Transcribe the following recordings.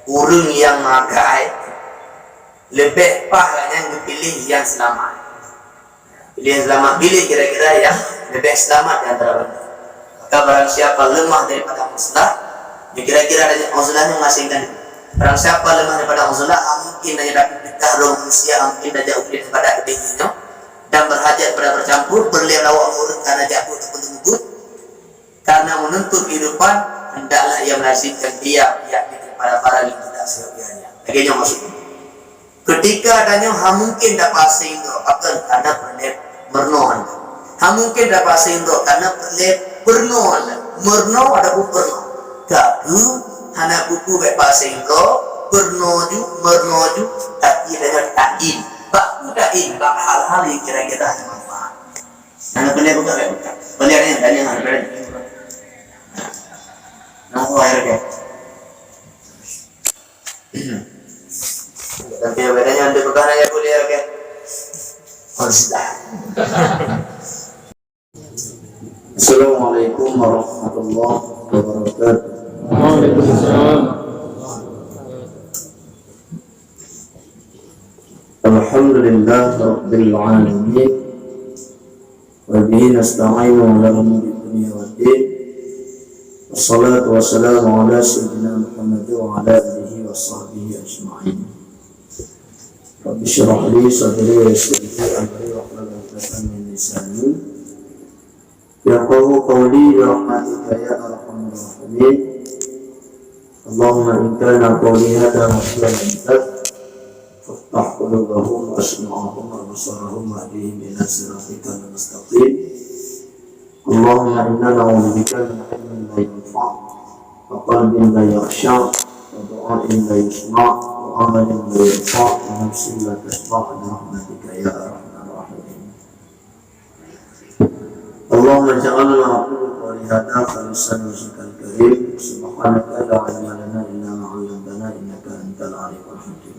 urang yang magai lebih pahalanya pilih yang selamat. Pilih yang selamat, pilih kira-kira yang lebih selamat di antara benda. Maka barang siapa lemah daripada uzlah, kira-kira ada uzlahnya mengasingkan. Barang siapa lemah daripada uzlah, mungkin dia dapat fitnah manusia, mungkin dia ukir kepada kebenciannya dan berhajat pada bercampur, berlian lawak murid karena jabut ataupun temugut. Karena menuntut kehidupan, hendaklah ia menasihkan dia, yakni kepada para yang tidak seyogianya. Begini maksudnya. Ketika adanya mungkin dapat sehingga akan karena perlep mernoan. Mungkin dapat sehingga karena perlep bernoan. Merno ada buku perno. Tapi anak buku dapat sehingga bernoju mernoju tapi dengan ta'in. Baku ta'in bak hal-hal yang kira-kira ada manfaat. Anak perlep bukan bukan. Perlihatnya tanya anak perlep. Nah, akhirnya. Tapi bedanya untuk perkara kuliah kan? Sudah. Assalamualaikum warahmatullahi wabarakatuh. Waalaikumsalam. Alhamdulillah rabbil alamin. Wa bihi nasta'inu ala umuri dunya waddin. Wassalatu wassalamu ala sayyidina Muhammad wa ala alihi wa sahbihi ajma'in. Rabbi syrah li sadri wa yassir li amri wahlul 'uqdatam min lisani yafqahu qawli bi rahmatika ya arhamar rahimin. Allahumma in kana qawli hadha mafhuman lak faftah qulubahum wa asma'ahum wa absarahum wa ahdihim ila siratikal mustaqim. Allahumma inna na'udzubika min ilmin la yanfa' wa qalbin la yakhsha wa du'a'in la yusma' وعمل لا يرفع ونفس لا تشبع برحمتك يا ارحم الراحمين. اللهم اجعلنا نقول قولي هذا خالصا لوجهك الكريم سبحانك لا علم لنا الا ما علمتنا انك انت العليم الحكيم.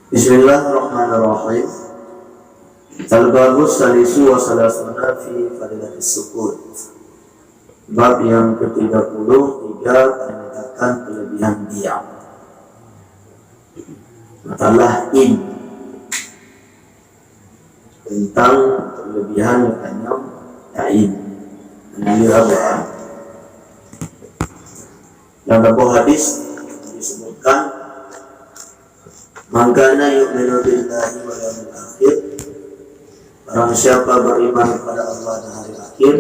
Bismillahirrahmanirrahim. Al-babus salisu wa salasuna fi fadilatis sukut. Bab yang ke-33 menetapkan kelebihan diam. Masalah in tentang kelebihan katanya ta'in. Ini apa? Yang dalam hadis disebutkan Mangkana yu'minu billahi wal yawmil akhir. Barang siapa beriman kepada Allah dan hari akhir,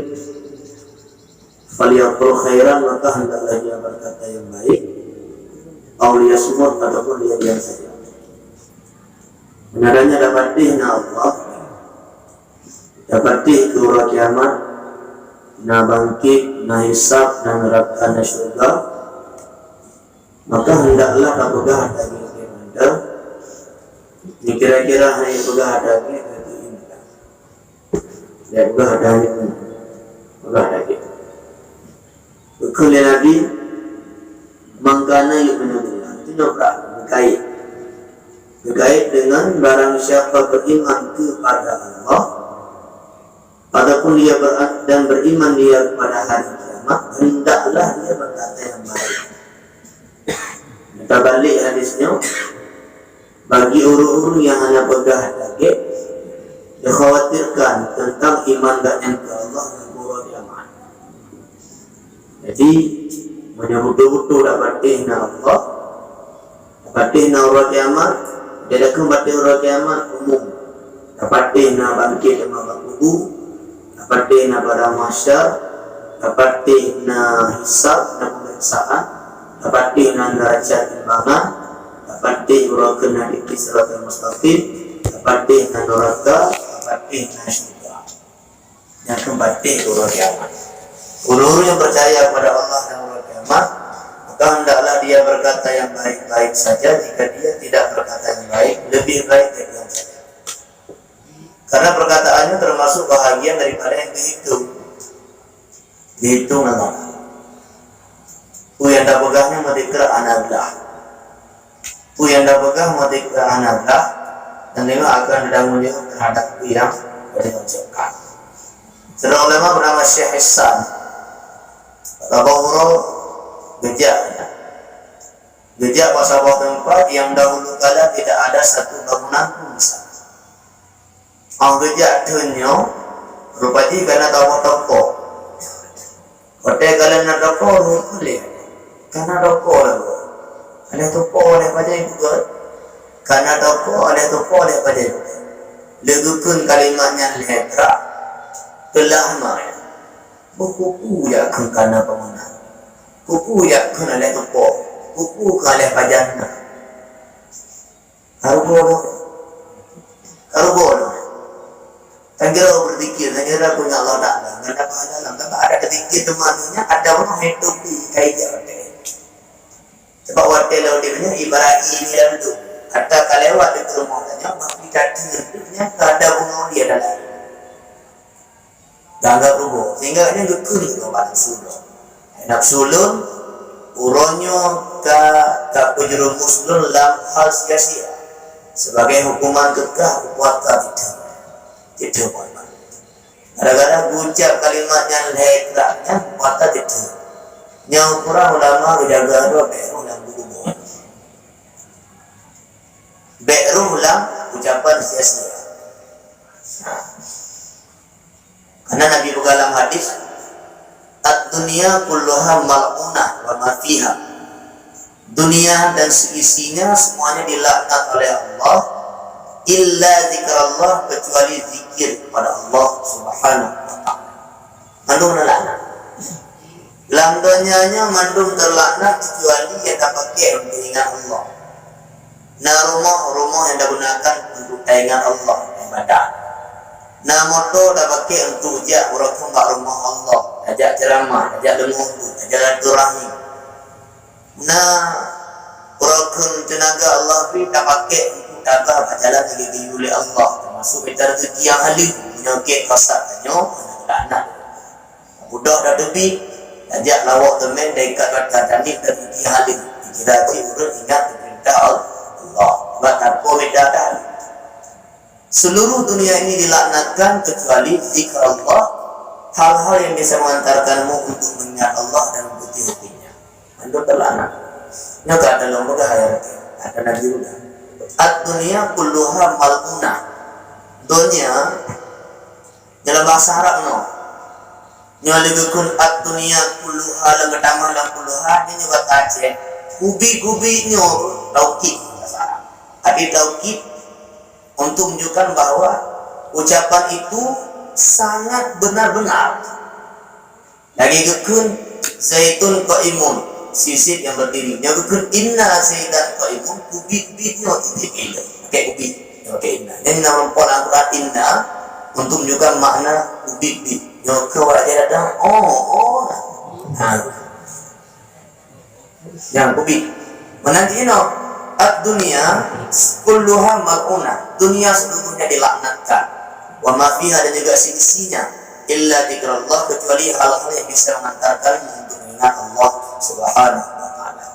falyaqul khairan, maka hendaklah dia berkata yang baik, aw liyasmut, ataupun dia diam saja. Benarnya dapat dihna Allah, dapat dih ke hari kiamat, na bangkit, na hisab, na neraka, na syurga, maka hendaklah kabegah daging anda. Ini kira-kira hanya pegah daging itu indah. Ya pegah daging, pegah daging. Kemudian Nabi mangkana yu'minu billah, itu noprak berkait dengan barang siapa beriman kepada Allah, adapun dia dan beriman dia kepada hari kiamat, hendaklah dia berkata yang baik. Kita balik hadisnya. Bagi orang-orang yang hanya pegah daging, dikhawatirkan tentang iman dan ke Allah dan hari kiamat. Jadi betul-betul dapat dihna Allah, dapat dihna hari kiamat, dia dah kembali hari kiamat umum, dapat dihna bangkit dan kubur, dapat dihna pada mahsyar, dapat dihna hisab dan pemeriksaan, dapat dihna derajat timbangan, dapat neraka nanti siratal mustaqim, dapat neraka, dapat syurga. Yang keempat hari kiamat. Seluruh yang percaya kepada Allah dan hari kiamat, maka hendaklah dia berkata yang baik-baik saja. Jika dia tidak berkata yang baik, lebih baik dia diam saja. Karena perkataannya termasuk bahagian daripada yang dihitung nama. Yang dah pegahnya madikra anablah. Yang dah pegah madikra anablah, dan memang akan ada mulia terhadap yang diucapkan. Seorang ulama bernama Syekh Hassan Tabawro gejak sebuah tempat yang dahulu kala tidak ada satu bangunan pun di sana. Gejak dunia rupanya karena toko-toko. Hotel kalian nak toko boleh. Karena toko lah. Ada toko oleh pada juga. Karena toko ada toko oleh pada juga. Legukun kalimatnya lehtra telah maya. Buku ya kan karena pemenang. Buku ya kan oleh toko. Buku oleh pajana. Karubo. Tangira berzikir, tangira punya Allah Ta'ala. Nggak ada pahala, nggak ada ketikir temannya, ada orang hidup di kaijah. Sebab wakil lautnya ibarat ini dan itu. Kata kalewat di rumahnya, bagi kaki hidupnya, tak ada bunga dia dalam. Gangga rubuh, sehingga ini dukun itu nafsu. Nafsu lun, uronyo ke penjerumus lun dalam hal sia-sia. Sebagai hukuman kekah, kuatkan tidak apa-apa. Kadang-kadang ucap kalimatnya lekraknya kuatkan tidak. Yang kurang ulama menjaga dua beru dan buru-buru. Beru ulang ucapan sia-sia. Karena Nabi dalam hadis, "Ad-dunya kulluha mal'unah wa ma fiha." Dunia dan seisinya semuanya dilaknat oleh Allah, illa zikrullah, kecuali zikir kepada Allah Subhanahu wa ta'ala. Mandung terlaknat. Dalam dunianya mandung terlaknat kecuali yang tak pakai untuk ingat Allah. Nah rumah yang digunakan untuk ingat Allah, ibadah. Nah motor dah pakai untuk ujak walaupun kat rumah Allah, ajak ceramah, ajak dengar, ajak turami. Nah walaupun tenaga Allah ni tak pakai untuk tabah berjalan lagi oleh Allah, termasuk kita rezeki yang halim, menyokek kasarnya, anak-anak. Budak dah tepi, ajak lawak temen, dekat kata tani rezeki halim. Kira urut ingat perintah Allah. Sebab tanpa beda dah. Seluruh dunia ini dilaknatkan kecuali zikr Allah, hal-hal yang bisa mengantarkanmu untuk mengingat Allah dan bukti-buktinya. Anda terlaknat. Ini kata dalam mudah ayat ada Nabi Uda. Ad-dunya kulluha mal'unah. Dunia dalam bahasa Arab no. Nyalibukun ad-dunya kulluha langatama lang kulluha ini nyoba Aceh. Kubi-kubinya taukid bahasa Arab. Ada taukid untuk menunjukkan bahwa ucapan itu sangat benar-benar. Lagi gekun zaitun qaimun, sisir yang berdiri. Yang gekun inna zaitan qaimun, kubit-kubitnya titik indah. Pakai kubit, pakai inna. Jadi nama Al-Quran Al-Quran inna untuk menunjukkan makna kubit-kubit. Yang kewajah datang, yang kubit. Menanti ad-dunya kulluha mal'unah. Dunia seluruhnya dilaknatkan. Wa ma fiha, dan juga sisinya, illa dzikrullah, kecuali hal-hal yang bisa mengantarkan untuk mengingat Allah Subhanahu wa ta'ala.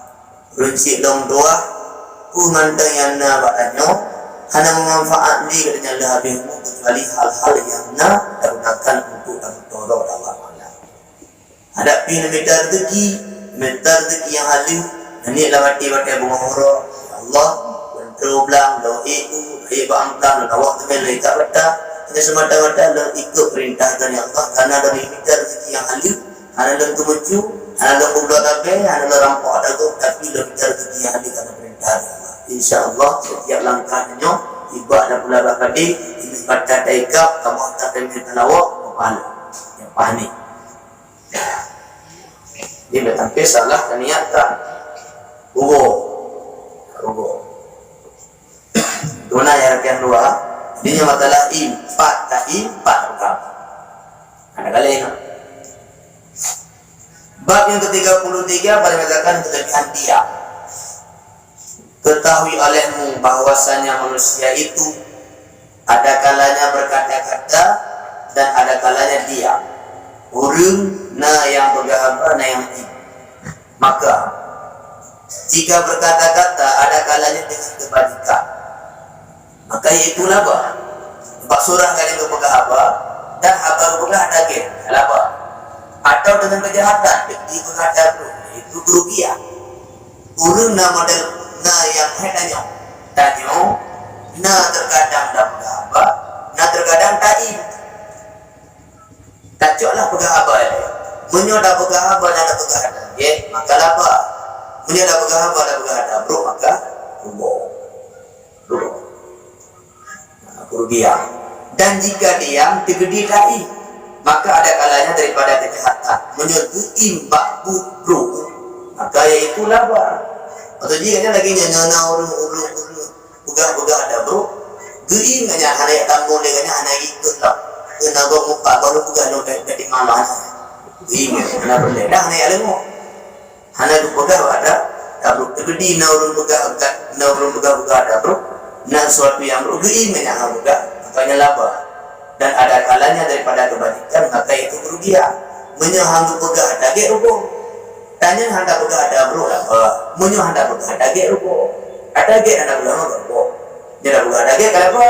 Runcik dong doa ku ngantang yang na badanyo hanya memanfaat di katanya lebihmu, kecuali hal-hal yang na digunakan untuk tolong Allah Ta'ala. Hadapi minta rezeki yang halim. Ini lah mati-mati bunga huruf Allah berublang lo iku bangkang lawak temen leka beta hanya semata-mata lo ikut perintah dari Allah, karena dari minta rezeki yang halim, ada lo kemucu, ada lo kubla tabe, ada lo rampok dago, tapi lo minta rezeki yang halim karena perintah dari Allah. InsyaAllah setiap langkahnya ibadah pula bakadi ini kata taikab kamu tak temen lawak kepala yang panik. Dia bertampil salah keniatan Rugo. Dona yang dua, dia matalah impat, tak impat. Ada kali ini. Bab yang ke-33 pada mengatakan kelebihan diam. Ketahui olehmu bahwasanya manusia itu ada kalanya berkata-kata dan ada kalanya diam. Urang na yang bergahaba na yang diam. Maka jika berkata-kata ada kalanya dengan kebajikan, maka itulah apa? Pak surah kali ke bergahaba dan haba bergah daging. Apa? Atau dengan kejahatan di berkata itu kerugian. Urang na model na yang hedanya tanyo na terkadang dah bergahaba, na terkadang taim. Tak coklah bergahaba ya. Menyoda bergahaba dan bergahaba, maka apa? Menyoda bergahaba dan bergahaba, bro maka rubo. Kerugian. Dan jika diam digedi taim, maka ada kalanya daripada kejahatan menyerbu imbak bro, maka yaitu laba. Atau jika lagi nyana urung begah ada bro, gei nganya hana ya tambol nganya hana ikut lah. Kena go muka baru begah no dari mana. Gei ngana berbeda hana ya lemo. Hana du begah ada, bro. Gedi na urung begah ada bro. Na suatu yang bro gei nganya hana begah, makanya laba. Dan ada kalanya daripada kebajikan maka itu kerugian. Menyohang begah daging rubo. Tanya hendak begah ada bro apa? Menyoh hendak begah daging rubo. Ada daging hendak begah rubo. Jadi begah daging kenapa?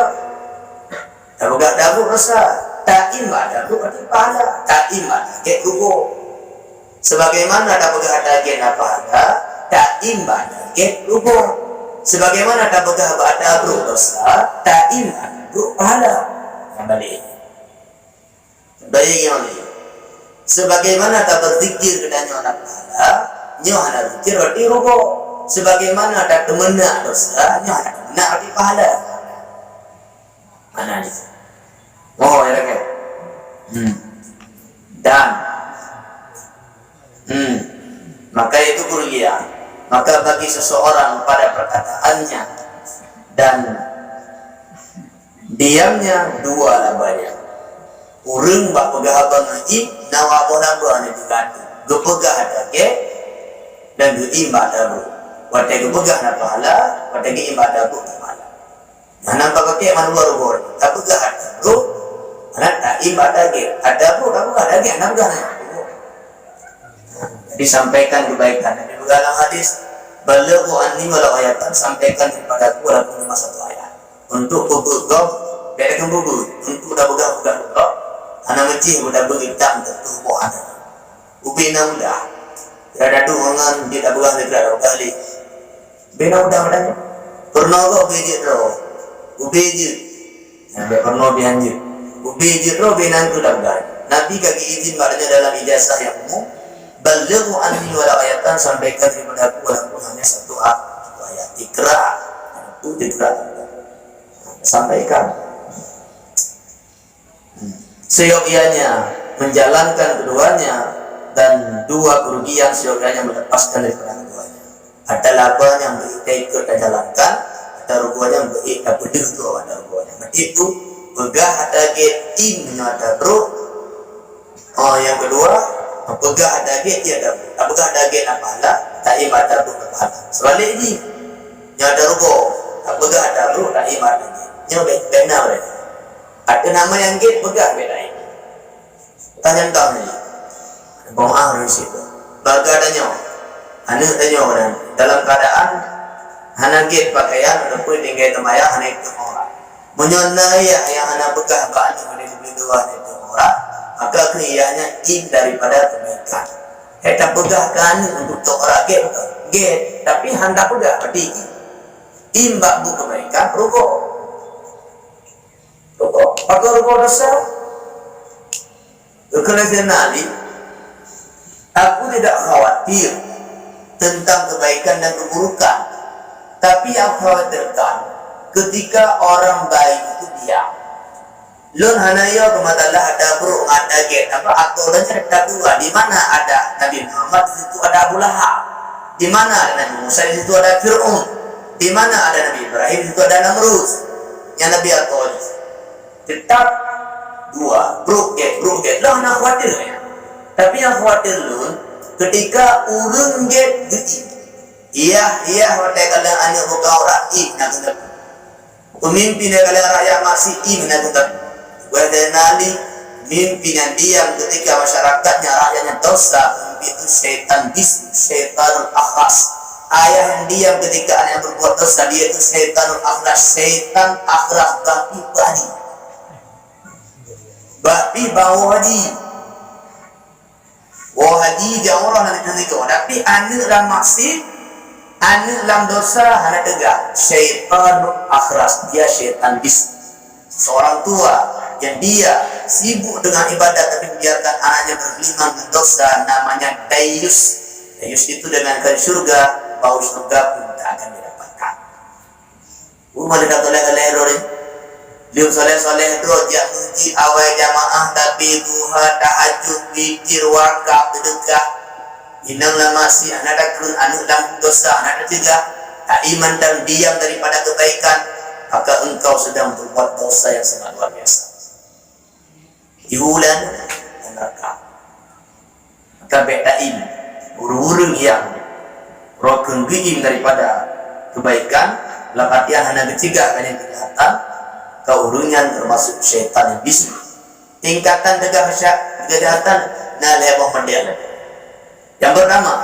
Tak begah daging rasa. Tak imbak daging berarti pahala. Tak imbak daging rubo. Sebagaimana ada begah daging apa ada? Tak imbak daging rubo. Sebagaimana ada begah ada bro rasa. Tak imbak bro pahala. Kembali. Bayang ini. Sebagaimana tak berzikir kedanya anak pahala, nyo anak berzikir roti rubo. Sebagaimana tak temenak dosa, nyo anak temenak roti pahala. Mana ni? Oh, ya kan? Dan maka itu kerugian. Maka bagi seseorang pada perkataannya dan diamnya dua labanya. Urang bak pegah abang i nawa bona bona digatu. Gepegah dage dan geimba dabu. Wate gepegah na pahala, wate geimba dabu pahala. Nah nampak ke man luar luar. Tak pegah dabu, anak tak imba dage. Ada bu dabu dage anak gana. Disampaikan kebaikan dari dalam hadis balaghu anni wala ayatan, sampaikan kepadaku walaupun cuma satu ayat. Untuk bubuk dari kembubut untuk dah begah anak kecil sudah berhitam tertubuh anak ubina muda ada duangan dia tak begah negara kali bina muda adanya pernah kau bejit roh ubejit sampai pernah bianjit ubejit roh bina itu dah begah Nabi kaki izin padanya dalam ijazah yang umum balaghu anni wala ayatan, sampaikan kepada aku walaupun hanya satu ayat ikra itu ikra sampaikan seyogianya menjalankan keduanya dan dua kerugian seyogianya melepaskan daripada keduanya. Ada laba yang ikut jalankan, ada ruguanya yang berikut pedih tu ada ruguanya. Itu begah ada get in ada bro. Oh yang kedua begah ada get dia ada. Begah ada get apa lah? Tak ibadah tu apa. Sebalik ini yang ada rugo, begah ada bro tak ibadah. Yang benar benar. Ada nama yang get begah beda ini. Tanya tahu ni. Bang harus itu. Bagi adanya. Anak tanya orang dalam keadaan hana get pakaian ataupun tinggal temaya hana itu orang. Menyonai yang hana begah baan yang dibeli dua itu orang. Maka krianya in daripada kebaikan. Kita begahkan untuk orang get. Tapi hendak begah berarti imbak bu kebaikan rugo. Agar rugo dosa. Kerana nali, aku tidak khawatir tentang kebaikan dan keburukan, tapi yang khawatirkan ketika orang baik itu diam. Lun hanaya kematalah ada bro ada get apa atau dan cerita dua di mana ada Nabi Muhammad di situ ada Abu Lahab, di mana ada Nabi Musa di situ ada Fir'aun, di mana ada Nabi Ibrahim di situ ada Namrud, yang Nabi Atul. Tetap dua bro get lah nak khawatir ya. Tapi yang khawatir lu ketika urang get geuing iya hotel kalian anu buka orang nak genep pemimpin kalian rakyat masih nak genep wadanali pimpinan diam ketika masyarakatnya rakyatnya dosa itu setan setanul akhras ayah yang diam ketika anak yang berbuat dosa dia itu setanul akhras setan akhras bapi wahadi dia orang nanti kau tapi anu lam maksud anu lam dosa hana tegak setanul akhras dia setan bis seorang tua yang dia sibuk dengan ibadat tapi biarkan anaknya bergelimang dengan dosa namanya dayus itu dengan ke surga bau surga pun tak akan didapatkan umar dekat oleh rori liu soleh roh dia menguji awal jamaah tapi duha tahajud pikir wakaf sedekah inanglah masih anak takun anu dalam dosa anak tiga tak iman dan diam daripada kebaikan maka engkau sedang berbuat dosa yang sangat luar biasa ihulan dan neraka maka bedain urung-urung yang rokun giim daripada kebaikan lapatian hana ketiga kan yang kejahatan keurungan termasuk syaitan yang bisu tingkatan kejahatan nah lebih model yang pertama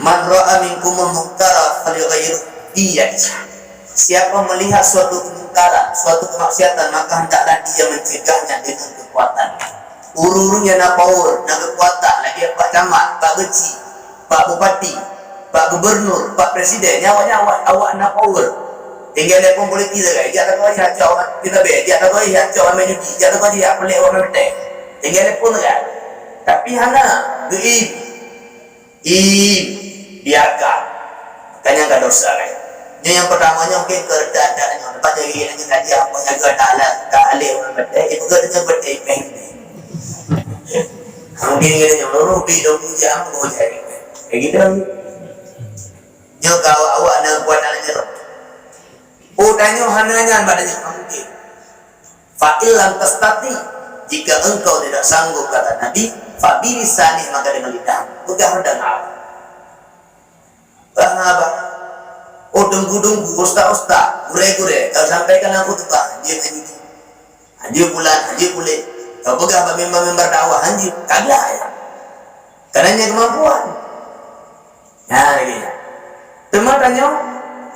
man ra'a minkumul munkara falyughayyirhu biyadihi siapa melihat suatu kemungkaran suatu kemaksiatan maka hendaklah dia mencegahnya dengan kekuatan ururungnya na power na kekuatan lagi Pak Camat Pak Beci Pak Bupati Pak Gubernur Pak Presiden nyawanya awak na power tinggal dia pun politik saja dia tak tahu dia cakap kita dia tak tahu dia cakap menyuji dia tak tahu dia pelik orang betul tinggal dia pun kan tapi hana geib biarkan kan yang enggak dosa kan yang pertamanya mungkin keadaannya lepas dari yang tadi apa yang tak alih orang betul itu dengan betul pendek mungkin dia nyuruh bidang jam mau jadi kayak gitu nyo kalau awak nak buat anaknya tanya hananya badannya mungkin fa'ilam tastati jika engkau tidak sanggup kata Nabi fabilisani maka dengan lidah udah apa apa dengku ustaz gure kalau sampaikan aku tuh Pak dia menjadi haji bulan haji kulit kau pegang member dakwah haji kagak ya karena kemampuan nah lagi teman tanya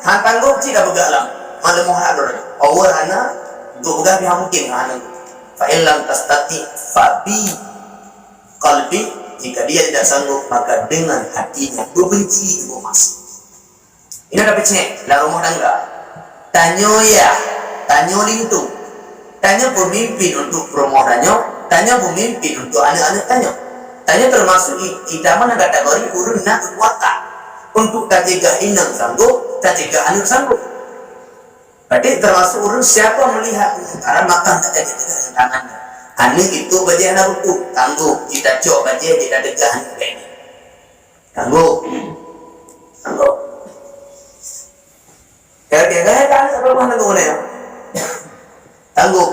hantanggup cika pegang lah malam muhadur awal hana untuk pegang yang mungkin hana fa'ilam tastati fabi qalbi jika dia tidak sanggup maka dengan hatinya berbenci dengan masih ini ada pecah lah rumah tangga tanya lintung tanya pemimpin untuk rumah tanya pemimpin untuk anak-anak tanya termasuk idaman kategori urun nak kekuatan untuk ketiga inang sanggup ketiga anak sanggup berarti termasuk urun siapa melihat karena makan tak jadi dengan tangannya anak itu bagi anak ruku tangguh kita coba bagi tidak degah kayak ini tangguh kaya kan rumah tangguh ni tangguh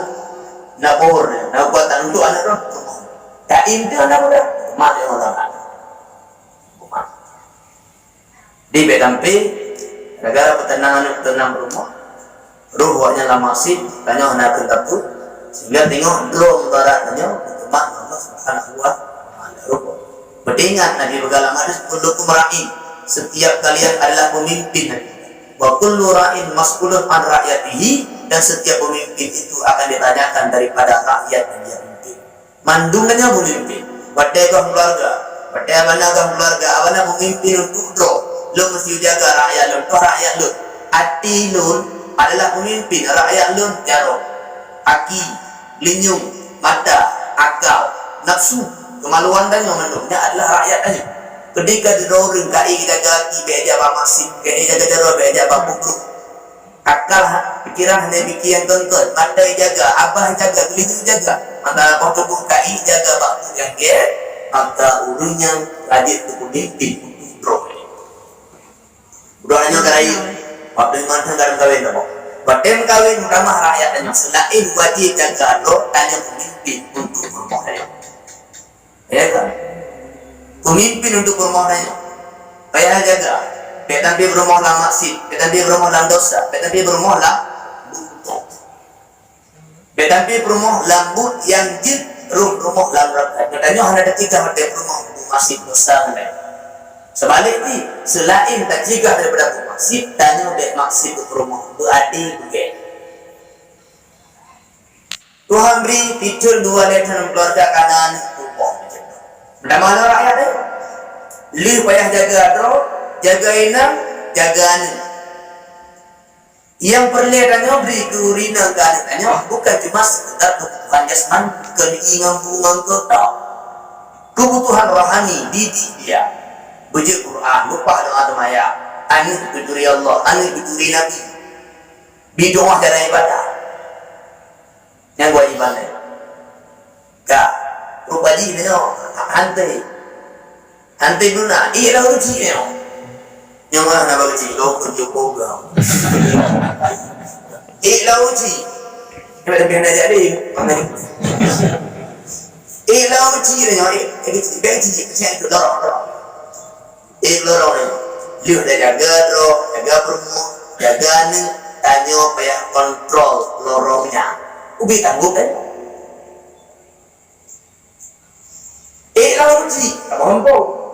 nak power nak kuatan untuk anak rumah tak inti anak muda mak yang orang di bedampi negara tenang rumah ruhnya lama sih tanya anak kentakut sehingga tengok dulu baratnya mak Allah Subhanahu wa taala beringat Nabi bergalam hadis kullukum ra'in setiap kalian adalah pemimpin wa kullu ra'in mas'ulun an ra'yatihi dan setiap pemimpin itu akan ditanyakan daripada rakyat yang dia pimpin mandungnya pemimpin wadai keluarga abana pemimpin untuk lo mesti jaga rakyat lo ati lo adalah pemimpin rakyat lo jaro aki linyung mata akal nafsu kemaluan dan mandungnya adalah rakyat aja ketika diroring kai jaga ki beja ba masih kai jaga jaro beja ba buku akal pikiran hanya bikin tonton mata jaga abah jaga linyung jaga mata tubuh kai jaga ba yang dia maka urunnya rajin tu pemimpin untuk doanya karai waktu mana kan kawin dong batem kawin ramah rakyatnya selain wajib jaga do tanya pemimpin untuk bermohon ya kan Pemimpin untuk rumahnya. Payah jaga. Betan dia berumah lah maksud, betan dia berumah lah dosa, betan dia berumah lah buta. Betan dia berumah lambut yang jid rumah lah rakat. Katanya ada tiga mata berumah masjid dosa ni. Sebaliknya, selain tak jika daripada masjid, tanya dek maksud berumah beradi bukan. Tuhan beri fitur dua letan keluarga kanan rumah macam tu. Mana rakyat dia? Li payah jaga tu. Jaga inang, jaga anu. Yang perlihatannya beri keurina ke anaknya bukan cuma sekedar kebutuhan jasmani, keinginan ke tak. Kebutuhan rohani didik dia. Baca Quran, lupa doa temaya. Anak biduri Allah, anak biduri Nabi. Bidoah dalam ibadah. Yang kewajiban ni. Kak, rupa ji ni hantai. Hantai guna, iya dah uji ni. Yang mana nak uji? Kau kerja program. Lah uji. Kita dah nak jadi. Lah uji ni. Kita uji. Kita itu dorong. Dorong ni. Lihat dah jaga dorong, jaga perumah, jaga ni. Tanya payah kontrol lorongnya. Ubi tangguh kan? Lah uji. Tak mampu.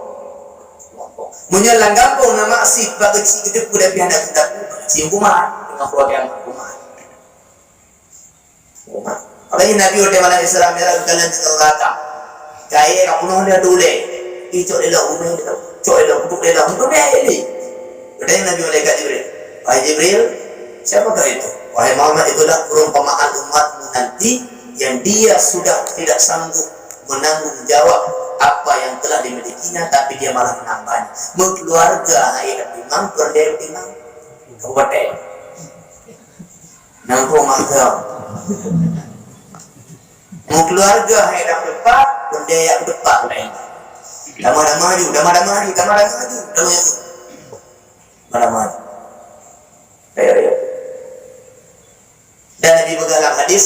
Menyalang kampung nama asyik bagi cik itu kuda pihak nak kita cik rumah dengan keluarga rumah. Apalagi Nabi udah malam Islam dia kalian tahu kata. Kaya nak punuh dia dulu. Icok dia lah umur dia. Cok dia untuk dia lah untuk dia ini. Udah Nabi malaikat Jibril. Wahai Jibril, siapakah itu? Wahai Muhammad, itulah perumpamaan umatmu nanti yang dia sudah tidak sanggup menanggung jawab apa yang telah dimilikinya, tapi dia malah menambahnya. Keluarga ayat imam, keluarga imam, kabupaten, nampu marga. Keluarga ayat depan, keluarga ayat depan lain. Dah maju. Ayo. Dan Nabi bergalang hadis,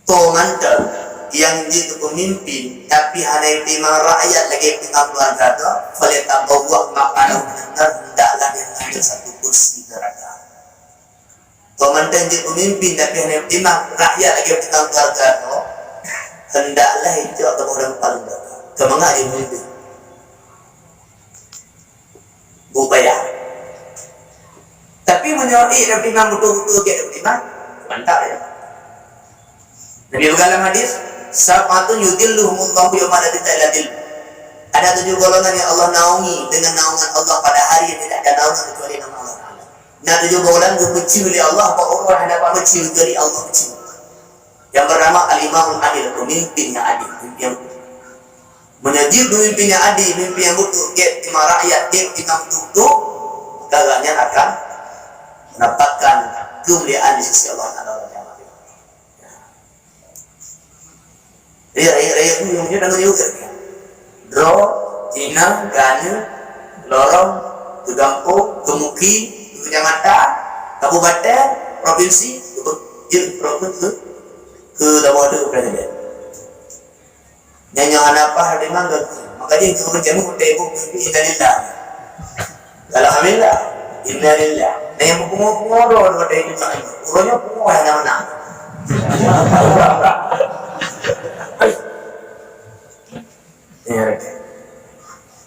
mantel yang jadi pemimpin tapi hanya timang rakyat lagi timang keluarga tu, boleh tak bawa makanan benar hendaklah dia ambil satu kursi neraka. Komandan jadi pemimpin tapi hanya timang rakyat lagi timang keluarga tu, hendaklah itu atau orang paling neraka. Kemana dia pemimpin? Upaya. Tapi menyorot dan timang betul-betul dia timang, mantap ya. Nabi bergalang hadis. Sabatun yudilluhumullahu yawma la dhilla illa. Ada 7 golongan yang Allah naungi dengan naungan Allah pada hari yang tidak ada naungan kecuali nama Allah Taala. Dan 7 golongan dibenci oleh Allah, orang yang dapat benci dari Allah benci. Yang bernama al-imamul adil, pemimpin yang adil, pemimpin yang menjadi pemimpin yang adil, pemimpin yang betul, dia timah rakyat, dia timah betul, kagaknya akan mendapatkan kemuliaan di sisi Allah Taala. Rakyat itu yang dia juga. Dro, Cina, Gane, Lorong, Tugampo, Tumuki, Kecamatan, Kabupaten, Provinsi, Provinsi, ke Dawadu Presiden. Nyanyian apa hari mana? Makanya kita berjamu untuk ibu Innalillah. Alhamdulillah, Innalillah. Nah yang pengodo pada itu tak. Urutnya pengodo yang mana?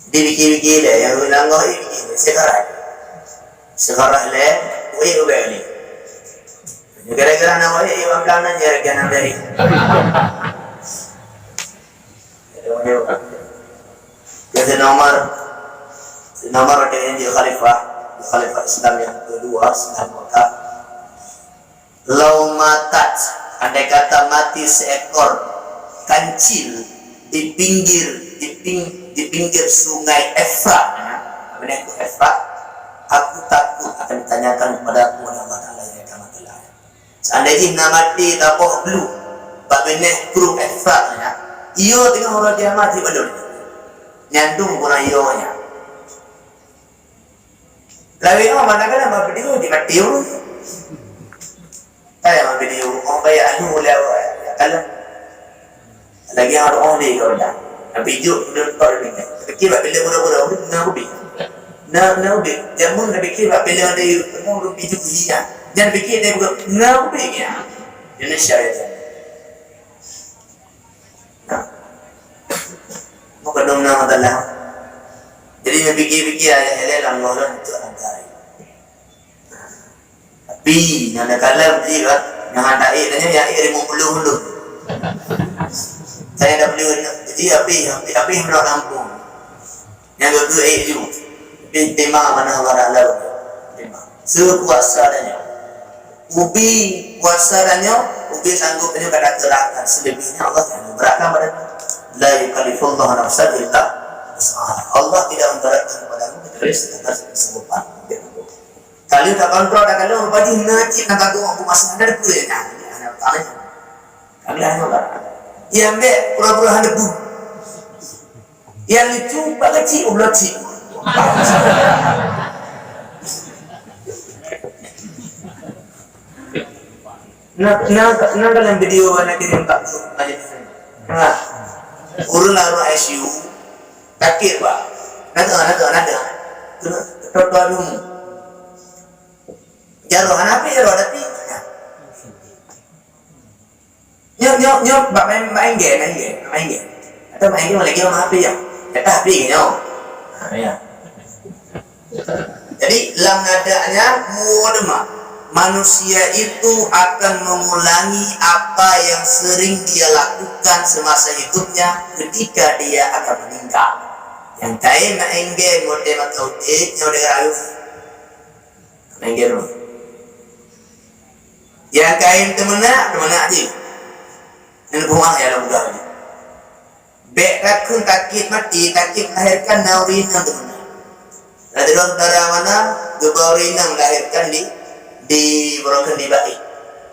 Di biki-biki le yang menangguh biki sekarang le wei ubeli gara-gara nama dia yang kanan jarak kanan dari jadi nomor dengan dia khalifah Islam yang kedua Sunan Kota lau matat, andai kata mati seekor kancil di pinggir sungai Efrat, apa itu Efrat? Aku takut akan ditanyakan kepada aku pada Allah yang akan mati. Seandainya mati tapoh blue, babene kru Efrat, iyo tengah orang dia mati belum, nyandung pun iyonya. Lalu ini mana kan apa video di mati yo? Saya video, orang bayar anu lewat, kalau lagi orang ni kau dah. Tapi juk dia tak ada ni. Fikir bab bila bodoh-bodoh nak ubi. Nak ubi. Jamun nak fikir bab bila dia nak ubi juk dia. Jangan fikir dia bukan nak ubi ya. Ini syariat. Nah. Maka dong nama Allah. Jadi nak fikir-fikir halal Allah itu antara. Tapi yang nak kalam dia kan, yang ada tanya ya air mulu. Saya dah beli, jadi api hendak rampung. Yang kedua itu, tema mana orang lalu, tema. Sekuasa adanya. Ubi kuasa adanya, ubi sanggup ini pada gerakan. Selebihnya Allah yang berakam pada la yukallifullahu nafsan illa wus'aha. Allah tidak memberatkan kepadamu kecuali sekedar kesanggupan. Kalau tak kontrol, kalau bagi ngacik nak aku masih ada pulenya. Anak tanahnya. Kami hanya orang. Yang ambil pura-pura debu. Yang lucu pak kecil ulat cik. Nak dalam video anak kirim tak tu aja. Nah, urun lalu ICU takir pak. Nada. Terlalu. Jaruh apa jaruh tapi. Nyok bab main game atau main game lagi sama HP ya kita HP nyok ya jadi lam nadanya mudma manusia itu akan mengulangi apa yang sering dia lakukan semasa hidupnya ketika dia akan meninggal yang tahu main game mode atau nyok derayu main game yang kain temenak aja dan buah ya lah mudah ni. Bek rakun takit mati, takit melahirkan naurina tu mana. Ada orang darah mana, gebaurina melahirkan di berokan di baik.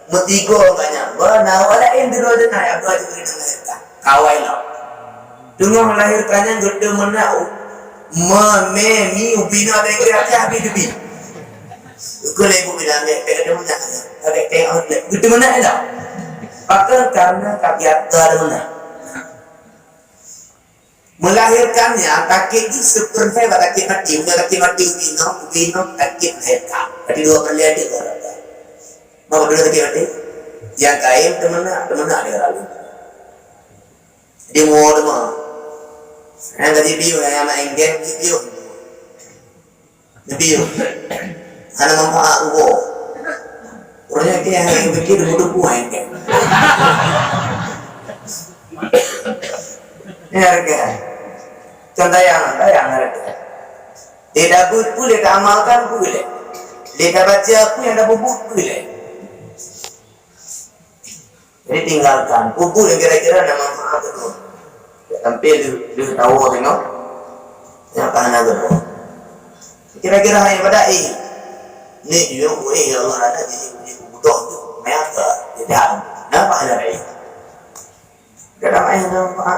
Mutigo banyak. Bah nawalain di luar dana, aku aja beri melahirkan. Kawai lah. Dengar melahirkannya gede mana, mi ubina ada yang kerja habis lebih. Aku lagi bilang bek ada mana, ada tengok gede mana ada. Maka karena kagiatan mana melahirkannya takik itu seperti takik mati ubino takik melahirkan jadi dua kali ada berapa mau dua takik mati yang kain teman dia lalu dia mau dema yang tadi bio yang main game bio ada manfaat ubo orangnya kayak yang begini duduk buah kan. Ini harga. Contoh yang harga. Tidak boleh amalkan boleh. Tidak baca pun yang dah bubuk boleh. Jadi tinggalkan. Bubuk yang kira-kira ada manfaat itu. Tampil di tahu tengok. Yang kahana itu. Kira-kira hanya pada ini juga boleh Allah ada di butuh tu mereka tidak nampak ada baik tidak ramai nampak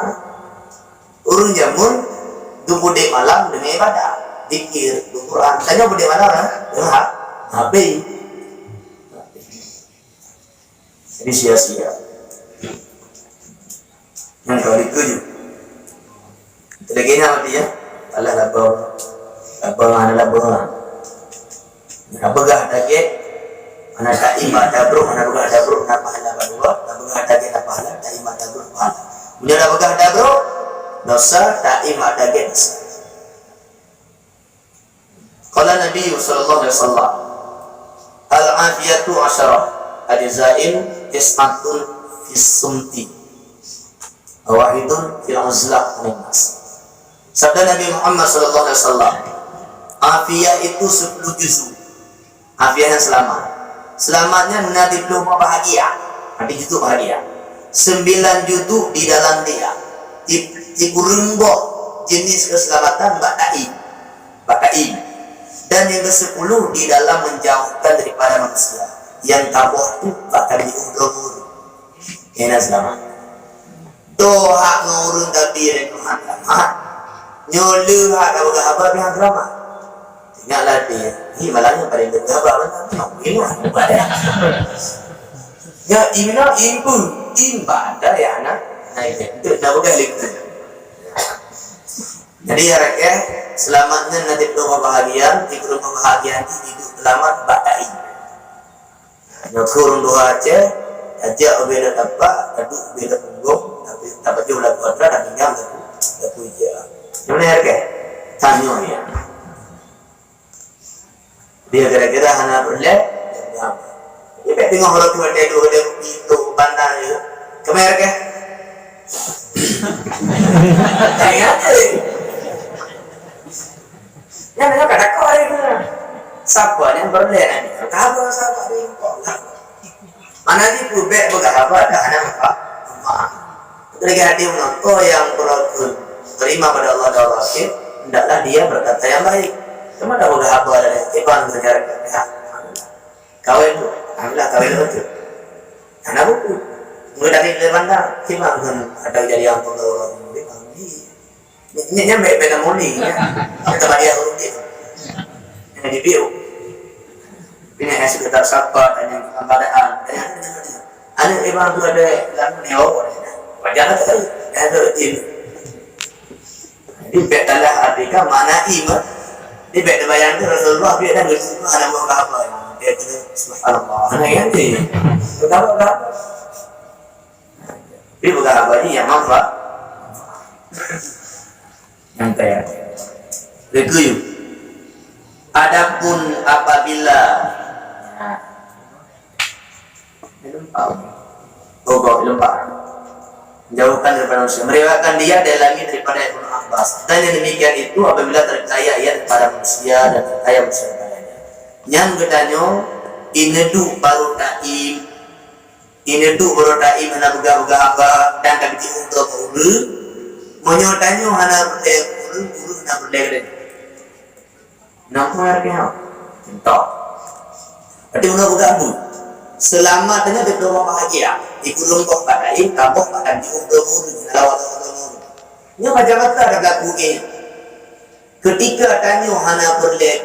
urun jamun dua dek malam demi ibadah zikir Quran tanya bude malam dengar HP jadi sia-sia yang kali tujuh lagi nama dia Allah labang Apakah target? Mana tak iman tak bro, mana bukan ada bro, nak pahala berdua, nak bukan target nak pahala, tak iman tak bro pahala. Punya nak bukan ada bro, dosa tak iman target dosa. Qala Nabi sallallahu alaihi wasallam, al-afiyatu asyarah, ajza'in ismatun fis sumti, wahidun fil uzlah min nas. Sabda Nabi Muhammad sallallahu alaihi wasallam, afiyah itu 10 juzuk. Afiah yang selamat. Selamatnya nanti belum bahagia. Nanti judul bahagia. 9 judul di dalam dia. Di kurungboh jenis keselamatan Bakaim. Dan yang ke-10 di dalam menjauhkan daripada manusia. Yang tabah itu bakal diudur. Kena selamat. Doa ngurung tapi dan Tuhan selamat. Nyolu hak abah yang selamat. Ingatlah dia. Ini malahnya paling bergabar nak ini pada. Ya imna imbu imba ada ya anak. Nah itu dah bukan lagi. Jadi ya selamatnya nanti doa bahagia, ikut bahagia hidup selamat batai. Nyokurun doa aja beda apa, aduh beda punggung, tapi dia udah kuat dan tinggal dah puja. Mana ya tanya ya. Dia kira-kira hana berlek, dia tengok orang tua dia itu bandar itu, kemana ya? Yang nak kata kau itu, siapa yang berlek ni? Kau siapa ni? Mana di kubek berapa ada anak apa? Ketika dia mengaku yang beriman pada Allah dan Rasul, hendaklah dia berkata yang baik. Cuma dah berapa ada iban berjarak. Kawin tu, alhamdulillah kawin tu. Anak buku, mulai dari lepas dah, siapa pun ada jadi yang pengalaman ini nyampe beda moni, tempat dia urut itu, yang di bio. Ini yang sekitar siapa dan yang keadaan, ada iban tu ada lalu neo, wajar tak? Ada ini. Di betalah artikel mana iman. Di bet bayang tu Rasulullah dia dah bersumpah ada apa dia tu subhanallah ana ganti berapa dia berapa ni yang manfaat yang kaya begitu. Adapun apabila lempar jauhkan daripada manusia, merewakkan dia dari langit daripada Ibnu Abbas. Dan yang demikian itu apabila terkaya ia kepada manusia dan terkaya manusia padanya. Yang katanya inedu baru taim, inedu baru taim hana buga apa dan kabiti untuk ulu, menyotanya hana berdaya ulu hana berdaya. Nampak artinya? Contoh. Berarti buga abu. Selamatnya berdoa bahagia. Ikulung kok padai, kampung pada diumur lawat umur. Nya macam apa ada berlaku ni? Ketika tanya hana berlek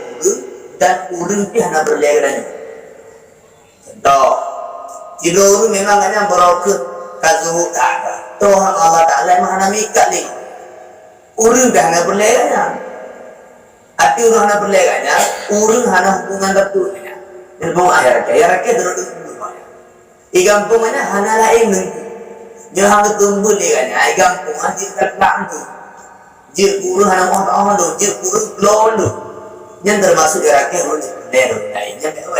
dan urang pi hana berlek dan. Contoh, tidur memang hanya berokut kazuh tak ada. Tuhan Allah Taala hana mikat ni. Urang dah hana berlek nya. Arti urang hana berlek nya, urang hana hubungan betul nya. Dan mau ayat terus igampung mana hana lain ni jangan tumbuh dia kan igampung anjir terkang tu je guru hana mau tahu tu je guru blon tu yang termasuk rakyat orang dia lainnya betul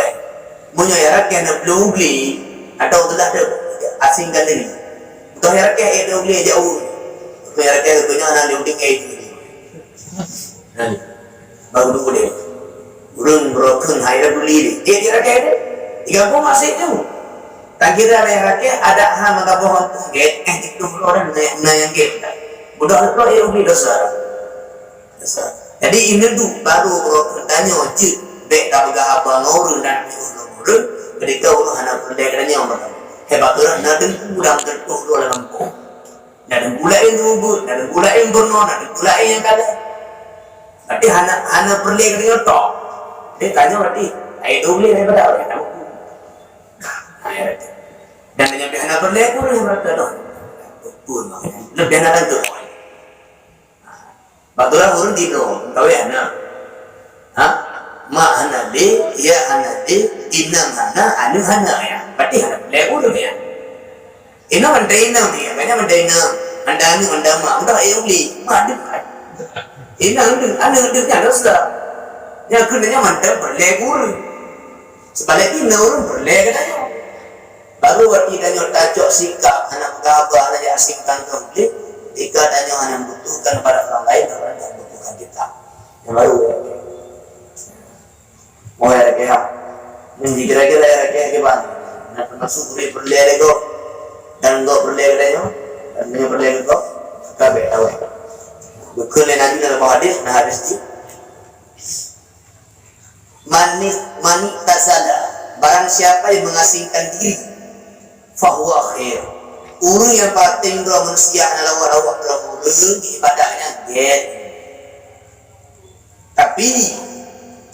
punya rakyat nak belum beli atau sudah ada asing kan ni untuk rakyat itu beli jauh untuk rakyat punya anak dia udah kayak ni baru dulu dia urang broken hire beli dia rakyat igampung masih tu. Tak kira yang rakyat ada hal maka bohong get itu orang yang get budak itu yang beli dosa. Jadi ini tu baru orang tanya je dek dah berapa apa orang dan orang ketika orang hendak berdekatnya yang pertama hebat orang nak budak tertuh dalam kampung dan bulai itu dan bulai bernon dan bulai yang kada. Tapi hendak berdekatnya tok dia tanya berarti itu beli daripada orang tahu. Dan yang biasa berlek pun yang berada dah pun lebih nak tu batulah urut di tu tahu ya na ma hana de ya hana de inam hana anu hana ya berarti hana berlek urut ya ina mandai inam ni banyak mandai inam anda anu anda ma udah ayo beli ma ada ina anu dia dosa ya kunanya mandai berlek urut sebaliknya ina urut berlek katanya baru waktu tanya tajuk sikap anak gabah saja asingkan konflik jika tanya anak membutuhkan pada orang lain orang yang membutuhkan kita yang baru ya mau ya kira kira-kira ya kira gimana nak termasuk beri berlele go dan go berlele tanya dan punya berlele go kabe tahu bukan nanti dalam hadis nah hadis ni manik tak salah barang siapa yang mengasingkan diri fahuwa khair. Urang yang paling dua manusia adalah awak dalam urang di ibadahnya get. Tapi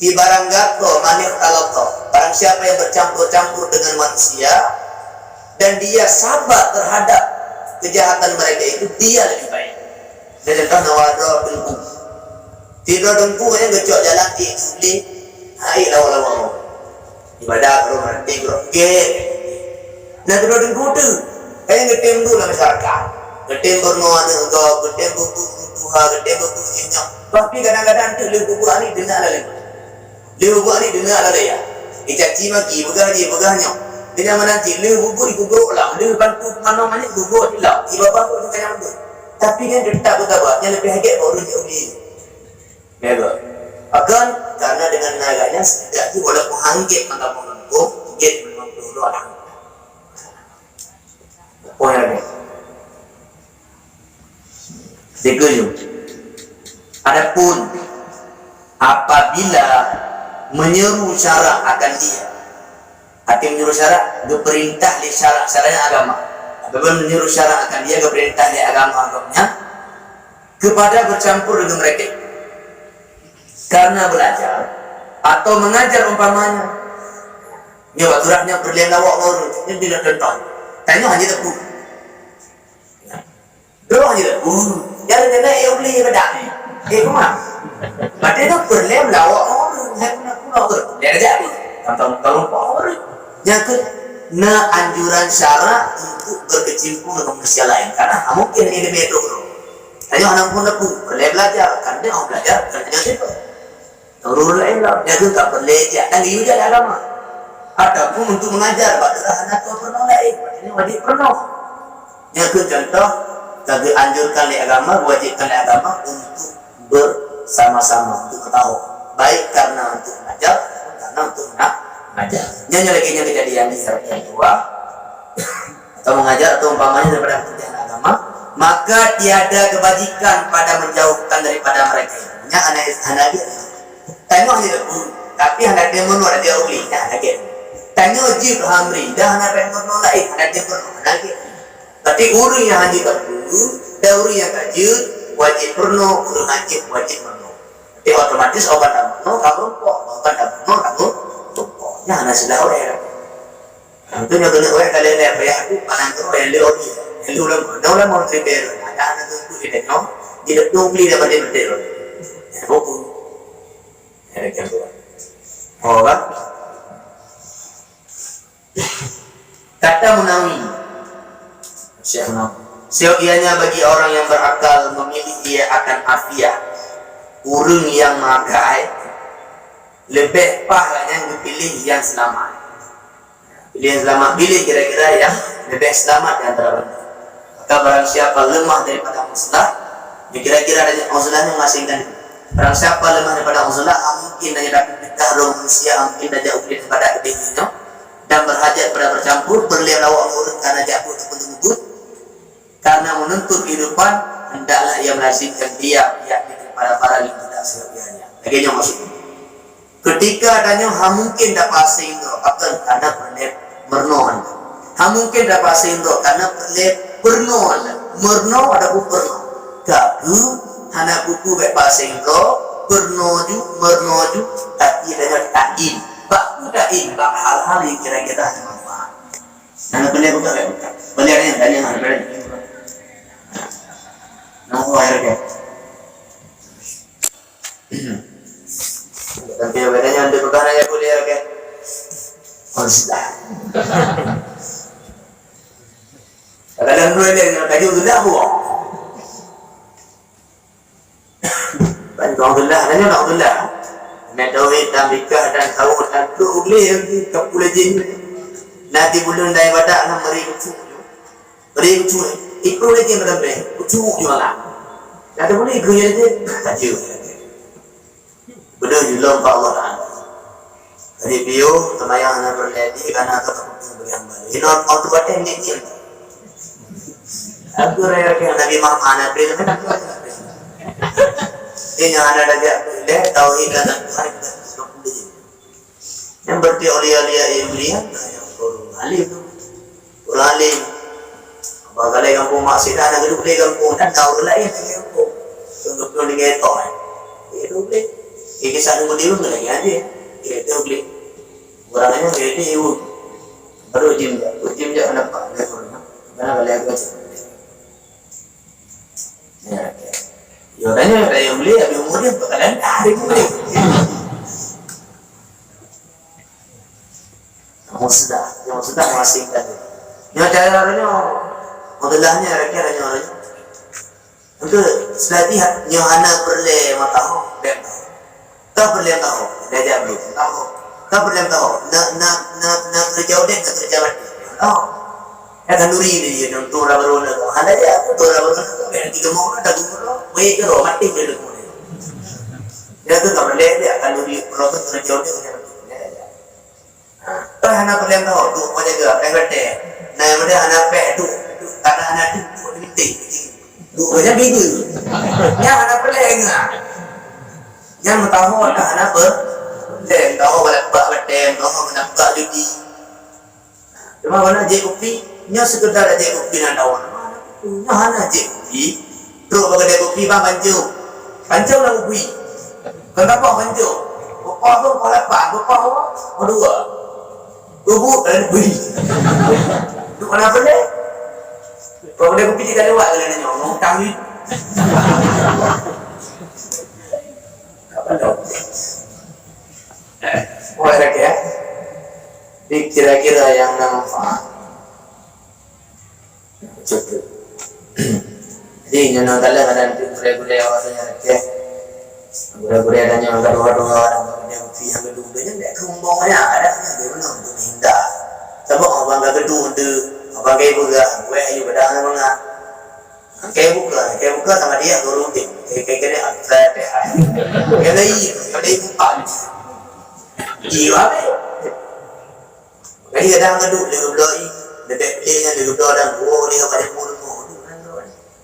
di barang gato manik talato barang siapa yang bercampur-campur dengan manusia dan dia sabar terhadap kejahatan mereka itu dia lebih baik. Jadi contoh nawadro ilmu Tidur dengku yang gecok jalan di beli. Hai lawa-lawa. Ibadah kalau nanti groge. Nah tidur dengku tu. Kayak ngetem dulu lah masyarakat. Ngetem bernuan engkau, ngetem buku tuha, ngetem buku jinjak. Tapi kadang-kadang tu le buku ani dengar lah le. Le buku ani dengar lah ya. Icaci maki begah dia mana nanti le buku digugur lah. Le bantu mana-mana gugur lah. Ibu bapa tu tanya tu. Tapi kan dia tak bertabatnya lebih hajat baru dia beli. Mega. Akan karena dengan naganya setidaknya walaupun hanggit maka menunggu, hanggit menunggu orang. Poin lagi. Dikejut. Adapun apabila menyeru syarak akan dia, hati menyeru syarak, berperintah di syarak-syaraknya agama. Apabila menyeru syarak akan dia, berperintah di agama-agamanya, kepada bercampur dengan mereka. Karena belajar atau mengajar umpamanya. Ini waktunya berlian lawak baru, ini tidak contoh. Tanya hanya tepu. Doang hanya tepu. Yang kena ia beli bedak ni. Kumah. Berarti tu berlian lawak baru. Saya pernah pulau tu. Dia aja ni. Tentang baru. Yang kena anjuran syarak untuk berkecimpung dengan manusia lain. Karena mungkin ini metro. Tanya anak pun tepu. Berlian belajar. Karena dia orang belajar. Kerana dia tepu. Turun lain lah, dia tu tak berlejak dan dia juga agama. Ataupun untuk mengajar, pada anak tu pernah lain, ini wajib pernah. Yang ke contoh, kita anjurkan oleh agama, wajibkan oleh agama untuk bersama-sama, untuk ketahui. Baik karena untuk mengajar, ataupun karena untuk mengajar. Yang lagi kejadian di yang dua, atau mengajar atau umpamanya daripada pekerjaan agama, maka tiada kebajikan pada menjauhkan daripada mereka. Yang anak dia. Tanya je tu, tapi hendak dia menolak dia uli, dah lagi. Tanya je hamri, dah hendak dia menolak, hendak dia menolak lagi. Tapi urus yang hanya tak dulu, dan urus yang tak je, wajib perno, urus wajib perno. Jadi otomatis obat tak perno, kamu lupa, obat tak perno, kamu lupa. Jangan sudah orang. Itu yang kena orang kalian lihat, bayar aku panas tu yang dia uli, yang dia ulang mau terima. Ada anak tu kita no, dia tu beli dapat dia betul. Apa? Oh kan? Kata Munawi, Syekh Munawi, seyogianya bagi orang yang berakal memilih dia akan afiah. Urung yang makai lebih pahalanya dipilih yang selamat. Pilih yang selamat, pilih kira-kira yang lebih selamat di antara benda. Maka barang siapa lemah daripada muslah, kira-kira ada muslahnya mengasingkan. Barang siapa lemah daripada muslah, mungkin dia dapat bertarung manusia, mungkin dia jauh daripada kebenciannya dan berhajat pada bercampur, berlian lawak urut karena jatuh ataupun terbut. Karena menuntut kehidupan, hendaklah ia melazimkan dia yakni kepada para yang tidak seyogianya. Lagi maksudnya. Ketika adanya mungkin dapat sehingga akan karena berlian mernoan. Mungkin dapat sehingga karena berlian bernoan. Merno ada berno. Tapi hana buku baik pasang ko mernoju tapi dengan ta'in baku ta'in bak hal-hal yang kira-kira manfaat. Nana beli bukan baik bukan beli ada yang ada beli nunggu air ke tapi bedanya ada bukan aja boleh air ke konsta kadang dulu dia kaji sudah buang. Alhamdulillah, hanya Alhamdulillah. Metawid dan bikah dan tawud dan tu boleh lagi kapula jin. Nanti bulan dah ibadah nak meri kucu. Meri kucu. Ikut lagi macam ni. Kucu jualan. Ada boleh ikut je. Tak je. Benar jualan pak Allah Taala. Jadi bio temayang nak berledi karena tak kutu bagi hamba. Ini orang tu baca ni ni. Aku raya ke Nabi Muhammad nak beri macam tu. Ini yang ada dia boleh tauhid dan Tuhan kita boleh. Yang berarti awliya yang berian yang orang alim. Bagai kampung maksud anak itu boleh kampung dan tahu lain kampung. Untuk dengan itu. Itu boleh. Ini satu model lagi aja. Itu boleh. Orangnya jadi ibu. Baru jim jangan apa levelnya. Karena boleh agak. Ya. Ya tanya saya beli habis umur dia bakalan hari beli. Yang sudah mengasingkan. Yang caranya modalnya rakyat orang. Untuk selatihan nyohana perle mataho dan tak perle tahu dah jablu tahu tak perle tahu nak kerja udah kerja mati tahu ya kanduri dia yang tu orang baru nak ada ya tu orang baru nak berarti kamu ada guru baik ke mati beli kamu dia tu tak perle dia kanduri proses kerja udah kerja mati tak hana perle tahu tu macam tu private nah mana hana pe tu karena hana tu penting dua biji, yang anak pelengah, yang tahu ada anak peleng, tahu berapa betem, tahu menapa judi. Cuma mana je kopi, nya sekedar je kopi nak tahu, nya mana je kopi, terus bagai kopi bang bancu lah kopi. Kenapa bancu? Bapa tu kalau pak, bapa dua, tubuh dan beri. Tu mana peleng? Kalau dia kopi tidak lewat kalau dia ngomong tangi. Apa dok? Boleh tak ya? Kira-kira yang manfaat. Cukup. Jadi nyono kala kadang gure-gure awasnya rakyat. Gure-gure ada nyono dua-dua orang yang kopi yang gedung dia ndak kerombongannya ada dia benar untuk minta. Sebab orang gedung tu bagai buka, gue ayu bedang mana? Kayak buka sama dia turun tim, kayak kene atlet ya. Kene ini bukan. Jiwa be. Jadi kadang ngadu lego bloi, bebek dia lego bloi dan gua dia pada pun mau.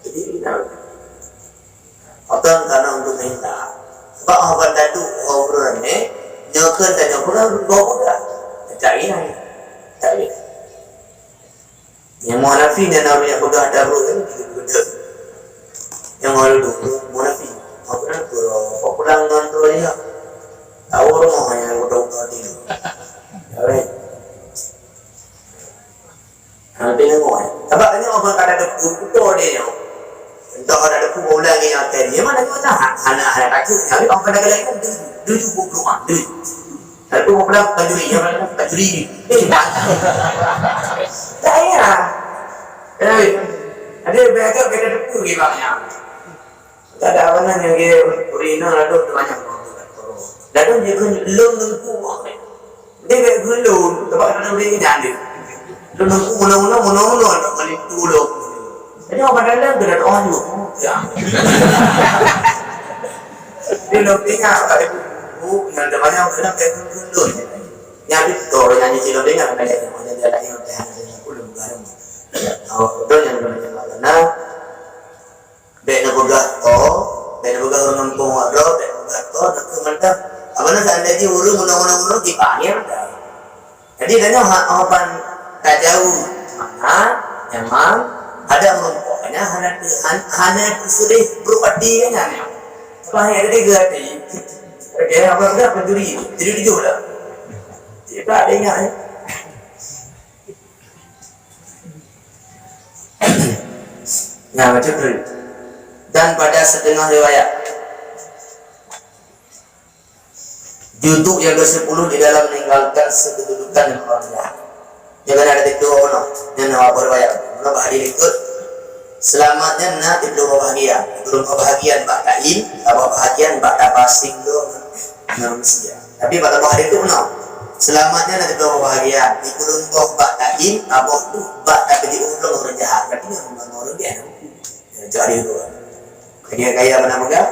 Jadi otak karena untuk minta. Sebab orang dadu orang ni nyokan dan nyokan bawa cari ni, cari. Yang munafi dan namanya pegang darul kan begitu. Yang malu dulu munafi. Apa nak pulang ngantor dia. Tahu rumah yang udah di. Alright. Nanti nengok. Sebab ini orang kada ada kuto dia. Entah ada kubo lagi yang tadi. Mana tu dah anak kaki. Tapi orang kada lagi kan dulu rumah dulu. Tapi mau pulang kajuri, yang mana kajuri. Saya, ada beragam beda depu gimana? Tak ada apa nak yang dia urina lalu banyak orang. Lalu dia kan lom nunggu orang. Dia bergulung lom, sebab lalu dia jadi. Lom nunggu mula nak balik dulu. Jadi orang dalam kena doa juga. Dia lebih ada yang ada banyak orang yang bergulung. Yang itu orang yang cilok dengan ada yang ada yang belum garam. Itu yang bermasalah. Nah, bena boga orang kampung ada, bena boga to, nak kementar. Abang nak anda di ulu mula dipanggil. Jadi danya orang tak jauh mana, memang ada merumpoknya hanya sudah berpati kan ya. Sebab ada tiga tadi. Okey, apa pencuri dijual lah. Tidak ada ingat. Nah, macam tu. Dan pada setengah riwayat juduk yang ke-10 di dalam meninggalkan sekedudukan yang orang jahat. Jangan ada itu ono yang nama berwayat. Mana bahagia ikut selamatnya nak itu bahagia. Itu bahagian bak kain, apa bahagian bak tapasing tu manusia. Tapi pada bahagia itu ono. Selamatnya nak itu bahagia. Itu bak kain, apa tu bak tak jadi orang jahat. Tapi orang dia cari itu. Kaya mana pegang?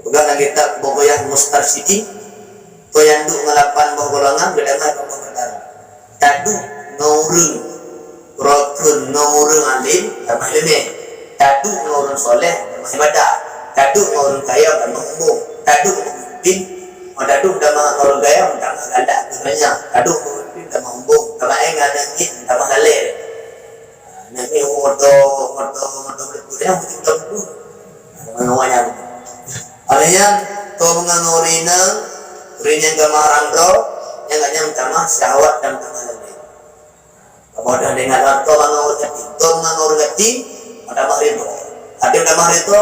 Pegang yang kita bogoyah Mustarsidi. To yang duk ngelapan bawah golongan bedangan bawah perkara. Tadu ngurung rokun ngurung alim sama ilmu. Tadu ngurung soleh sama ibadah. Tadu ngurung kaya sama umum. Tadu memimpin. Tadu sama ngurung kaya sama ganda banyak. Tadu memimpin sama umum. Sama enggak nangin sama galer. Nanti moto berkurang betul betul. Menawanya. Alanya to mengangorina Rinyan gamarandro yang hanya utama syahwat dan kemaluan. Kemudian dengan to mangor gati, ada mahar itu. Ada mahar itu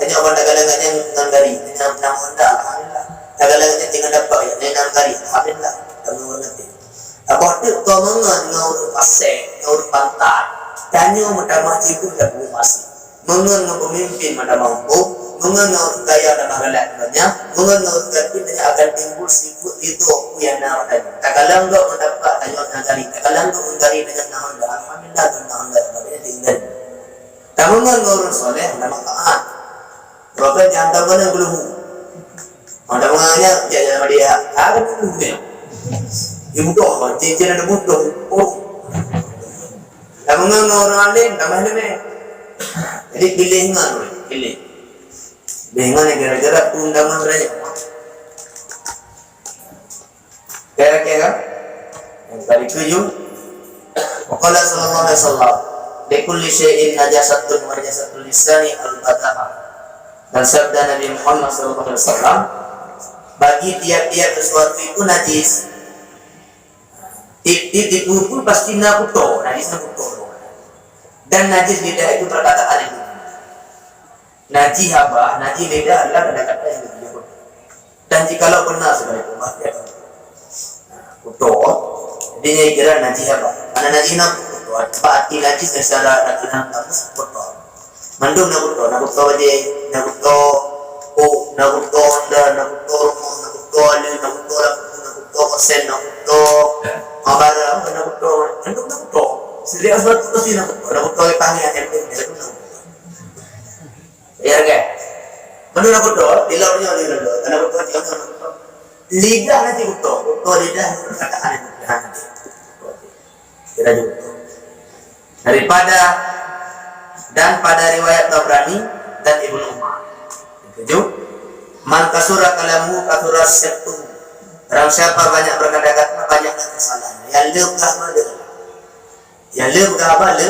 tanya orang dagangannya dengan dari dengan Honda, alhamdulillah. Dagangannya tinggal dapat ya dengan dari, alhamdulillah. Kami mengerti. Apa tu kau mengenal pasir, ngau pantai. Tanya mendamah cipu dan bumi pasir. Mengenal pemimpin mana mampu, mengenal gaya dan magalaknya, mengenal kerja akan timbul sifat itu yang nak tanya. Tak kalang kau mendapat tanya dari, tak kalang kau mencari dengan Honda, alhamdulillah dengan Honda, tapi tinggal. Tamungan orang soleh nama taat. Berapa jangan mana belum. Ada menganya jangan sama dia. Ada belum dia. Ibu doh, cincin ada butuh. Oh. Tamungan orang alim, nama ni. Jadi pilihkan, pilih. Pilihkan yang gara-gara undangan saja. Kira-kira yang tadi tujuh. Waqala sallallahu alaihi wasallam likulli syai'in najasatun wa najasatul lisani al-bata'a. Dan sabda Nabi Muhammad SAW, bagi tiap-tiap sesuatu itu najis. Tiap-tiap pun pasti nakuto, najis nakuto. Dan najis lidah itu perkataan itu. Najis apa? Najis lidah adalah kata-kata yang disebut. Dan jikalau benar sebagai pemakai kuto, jadinya kira najis apa? Karena najis nakuto. Arti najis secara dalam kamus kotor. Mandum nakuto aja, nakuto Honda, nakuto rumah, nakuto alu, nakuto kosen, nakuto mabara, nakuto, mandum nakuto. Setiap sesuatu pasti nakuto ipangi yang nakuto. Ya kan? Mandum nakuto, dilaunya nakuto, nakuto. Lidah nanti nakuto lidah perkataan yang nanti. Kira juga. Daripada dan pada riwayat Tabrani dan Ibnu Umar. Ketujuh, man kasura kalamu kasura syaitu. Orang siapa banyak berkata-kata banyak kesalahan. Yang lebih mana? Yang lebih apa le?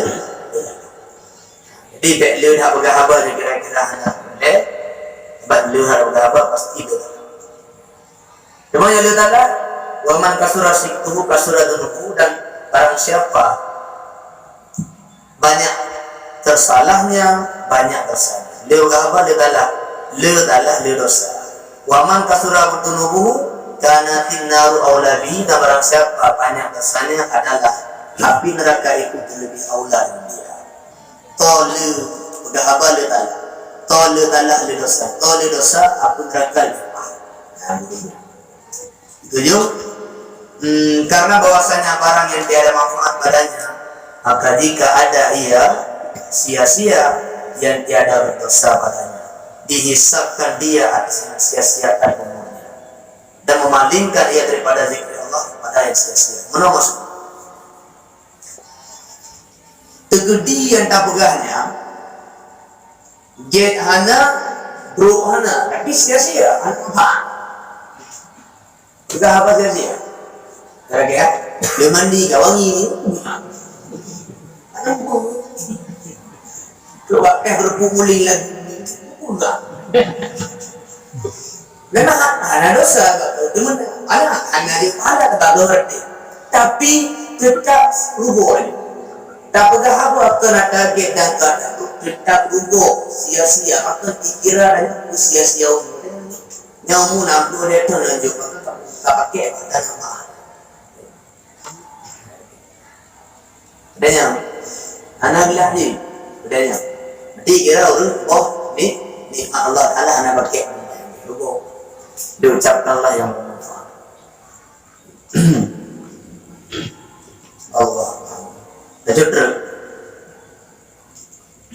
Jadi bek le dah berapa kira-kira hendak le. Sebab le harus berapa pasti le. Cuma yang le tanda, wa man kasura syaitu kasura dunubu, dan barang siapa banyak tersalahnya, banyak dosa. Leu apa le dosa. Waman kasura bertunubuhu karena tinaru aulabi, dan barang siapa banyak dosanya adalah api neraka itu lebih aula dia. Tole udah apa le le dosa. Tole dosa api neraka lebih. Tujuh, karena bahwasanya barang yang tiada manfaat padanya, maka jika ada ia sia-sia yang tiada berdosa padanya, dihisapkan dia atas sia-siakan umurnya dan memalingkan ia daripada zikir Allah pada yang sia-sia. Mana maksud? Tegedi yang tak pegahnya, jet hana, bro hana, tapi sia-sia. Apa? Pegah apa sia-sia? Kira-kira, dia mandi kawangi ni. Coba berpukuling lagi, enggak. Memang ada dosa, teman. Ada di ada kata dosa, tapi tetap rubur. Tak pernah apa kena target dan kata tetap rubur sia-sia. Maka dikira dan sia-sia. Nyamu nak boleh tunjuk, tak pakai kata nama. Dan anak bilang ni, bedanya. Nanti kira orang, oh ni Allah Taala anak pakai logo. Diucapkanlah yang bermanfaat. Allah. Lanjut terus.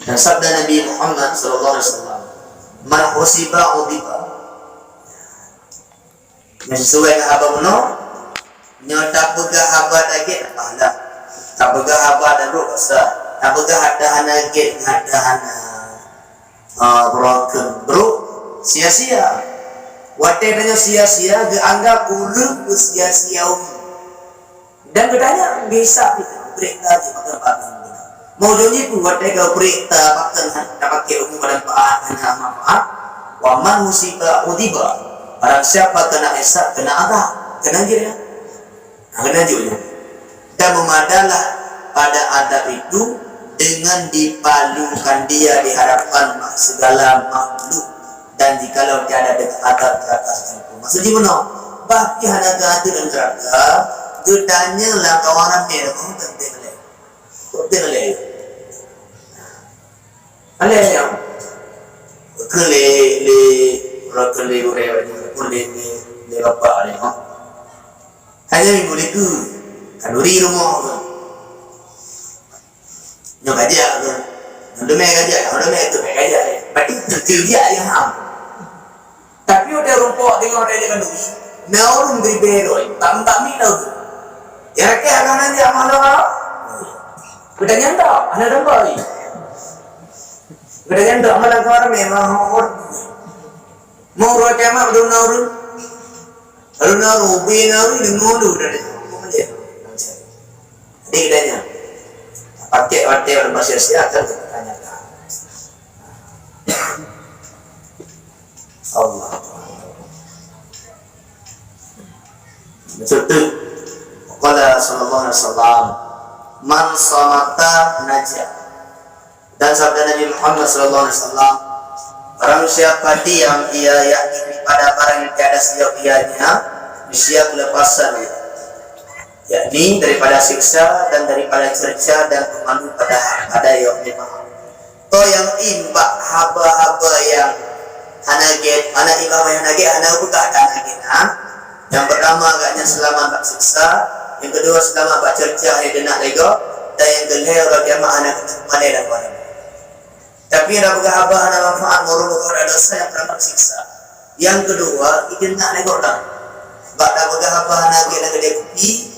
Dan sabda Nabi Muhammad SAW, man usiba udiba. Yang sesuai dengan apa benar? Nyata pegah apa lagi pahala. Tak pegah apa dan dosa. Tak pegah ada anak get, ada anak broken bro, sia-sia. Watenya sia-sia, dianggap ulu sia-sia. Dan bedanya bisa kita berita di makan. Mau jadi pun watega berita makan pakai umum pada pahan manfaat. Waman musibah udiba. Barang siapa kena esak, kena agak, kena kira, kena juga. Dan memadalah pada adab itu dengan dipalukan dia di hadapan segala makhluk, dan jikalau tiada dekat atap neraka itu. Maksudnya mana? Baki hanaga itu dan neraka, getanya lah kawanan mereka penting leh. Penting leh. Aleh yang kele le rakele ure kele le apa ni? Hanya minggu itu kanuri rumah. Nyok aja kan, udah itu mereka aja, berarti terjadi yang ham. Tapi udah rumput tengok ada kan dulu, naurun beri beroi, tak minum. Ya rakyat akan nanti amal apa? Kita nyanta, ada dongkoi. Kita nyanta amal apa memang hor. Mau rakyat mah belum naurun, naurun dengan dulu dari mana? Jadi kitanya. Pakai orang manusia akan ditanyakan. Allah. Betul. Qala sallallahu alaihi wasallam, man samata najah. Dan sabda Nabi Muhammad sallallahu alaihi wasallam, barang siapa diam ia yakni pada barang yang tiada siap ianya, siap lepasan, yakni daripada siksa dan daripada cerca dan pemandu pada yang memang. To yang imbak haba-haba yang hanaget, anak imam yang naget, anak buka hanaget. Yang pertama agaknya selama bak siksa, yang kedua selama bak cerca yang denak lego, dan yang kelima orang jamaah anak mana dan mana. Tapi yang buka haba anak manfaat murung-murung ada dosa yang pernah siksa. Yang kedua itu nak lego dah. Bak dah buka haba anak dia kupi.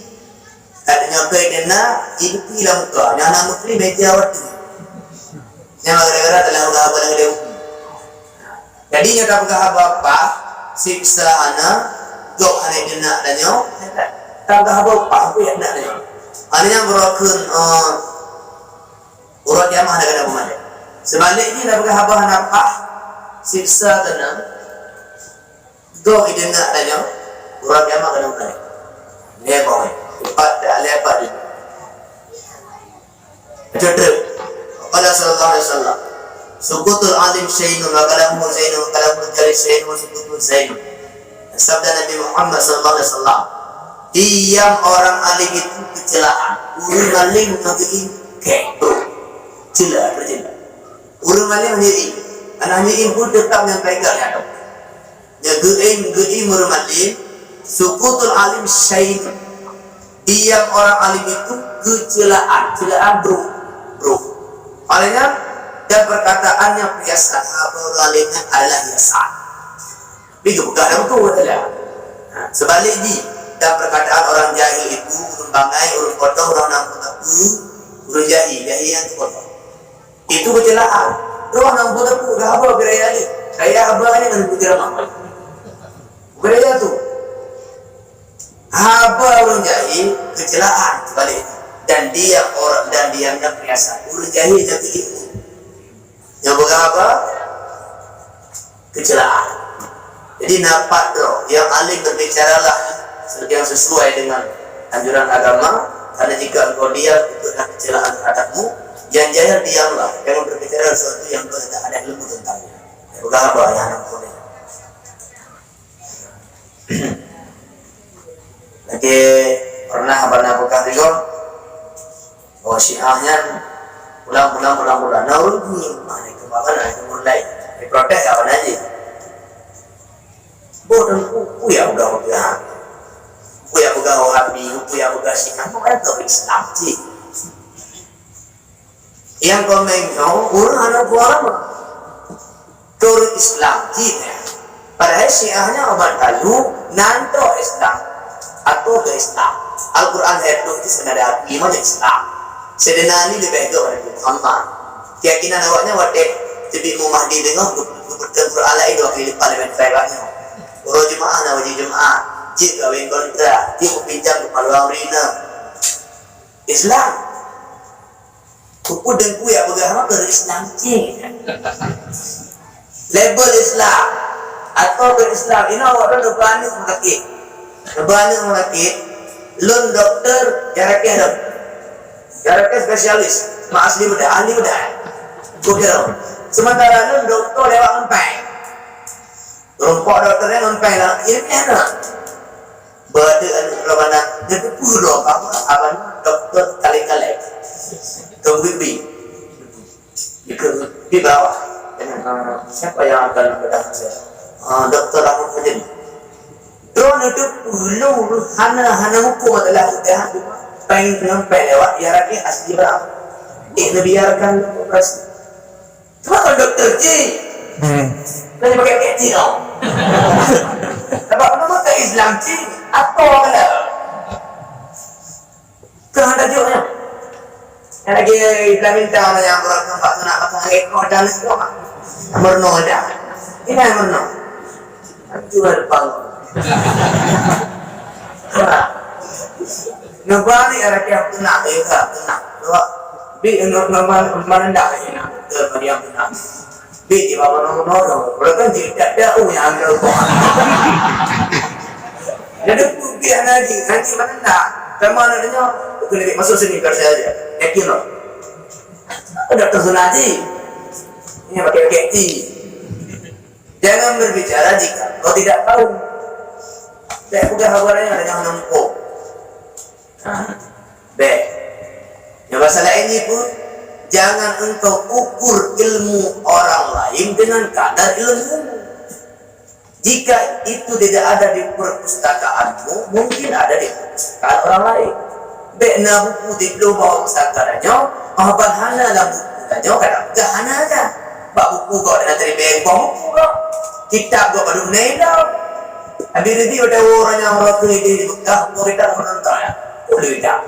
Adanya kena hidup hilang muka. Yang nak mukli meja waktu. Yang gara-gara telah apa dengan dia. Jadi yang tak apa siksa anak, dok anak kena adanya. Tak apa apa yang nak adanya. Adanya berakun urat jamaah ada kena mana. Sebaliknya tak apa anak siksa kena, dok kena adanya urat jamaah kena mana. Dia boleh. Pada lepas ini. Jadi, Allah sallallahu alaihi wasallam, sukutul alim syai'un wa kalamu zainun wa kalamu jari syai'un wa sukutul zainun. Sabda Nabi Muhammad sallallahu alaihi wasallam, diam orang alim itu kecelakaan. Urang alim nanti kekto, celah berjela. Urang alim hanya anaknya ibu tetap menyampaikan ya. Ya geim urang alim, sukutul alim syai'un. Diam orang alim itu kecelaan bro. Olehnya dan perkataannya perhiasan orang alimnya adalah hiasan. Itu bukan ada betul adalah. Sebaliknya dan perkataan orang jahil itu urun bangai, urun kotor, orang nampak aku, urun jahil yang kotor. Itu kecelaan. Orang nampak aku dah apa beraya ni? Saya apa ni dengan putih ramah. Beraya tu. Haba orang jahil kecelaan balik, dan dia orang dan diamnya perhiasan. Orang jahil jadi ilmu. Yang bukan apa? Kecelaan. Jadi nampak doh yang alim berbicaralah yang sesuai dengan anjuran agama. Karena jika engkau diam itu adalah kecelaan terhadapmu. Yang jahil diamlah. Jangan berbicara sesuatu yang kau tidak ada ilmu tentangnya. Bukan apa yang engkau dia. Lagi pernah bukan juga bahwa syiahnya pulang naurun mana kemana itu mulai diprotes apa aja bodoh ku ya udah habis ku ya udah syiah bukan ke Islam sih yang komen orang anak orang tur Islam sih padahal syiahnya obat talu nanto Islam atau ke Islam. Al-Quran ayat 2 itu sebenarnya gimana Islam. Sedenali lebih ke Nabi Muhammad. Keyakinan awaknya wadah jadi mu Mahdi dengar bertempur ala itu kali parlimen fairanya. Orang jemaah na wajib jemaah. Jik kawin kontra, jik pinjam kepada rina. Islam. Kuku dan kuya beragama ke Islam cing. Label Islam atau ke Islam ini awak dah berani mengakui. Banyak orang lelaki, lon dokter, jaraknya spesialis. mak asli udah ahli udah. Gua kira. Sementara lu dokter lewat ngempeng. Rumpok dokternya ngempeng lah. Ini enak. Berada kalau mana dia pura apa dokter kali-kali. Tunggu di bawah. Siapa yang akan berdatang saya? Dokter aku menjadi. Drone itu lu hana hukum adalah udah pengen lewat jaraknya asli berapa? Ini biarkan operasi. Cuma kalau dokter J, kan dia pakai keci dong. Sebab nama ke Islam J, apa kena? Kehendak juga. Yang lagi Islam minta orang yang berapa nak pakai kodan semua. Nomor 0 dah. Ini nomor 0. Jual depan. Nobani era yang tenang, tenang. Bi normal dah ini nak terpadiam tenang. Bi di bawah nomor, berkan tidak ada yang ada kok. Jadi biar nanti mana nak, kemana adanya, kena masuk sini kerja aja, yakin loh. Ada tersunaji, ini pakai keci. Jangan berbicara jika kau tidak tahu. Saya bukan kabarnya ada yang nampak. Yang masalah ini pun jangan engkau ukur ilmu orang lain dengan kadar ilmu. Jika itu tidak ada di perpustakaanmu, mungkin ada di perpustakaan orang lain. Bekna buku di belum bawa pustakaan apa hana lah buku aja, kadang tak hana aja. Bak buku kau nak cari bengkong buku kau, kitab kau baru naik. Habis itu ada orang yang orang tu di Mekah, kita menonton ya, boleh tak?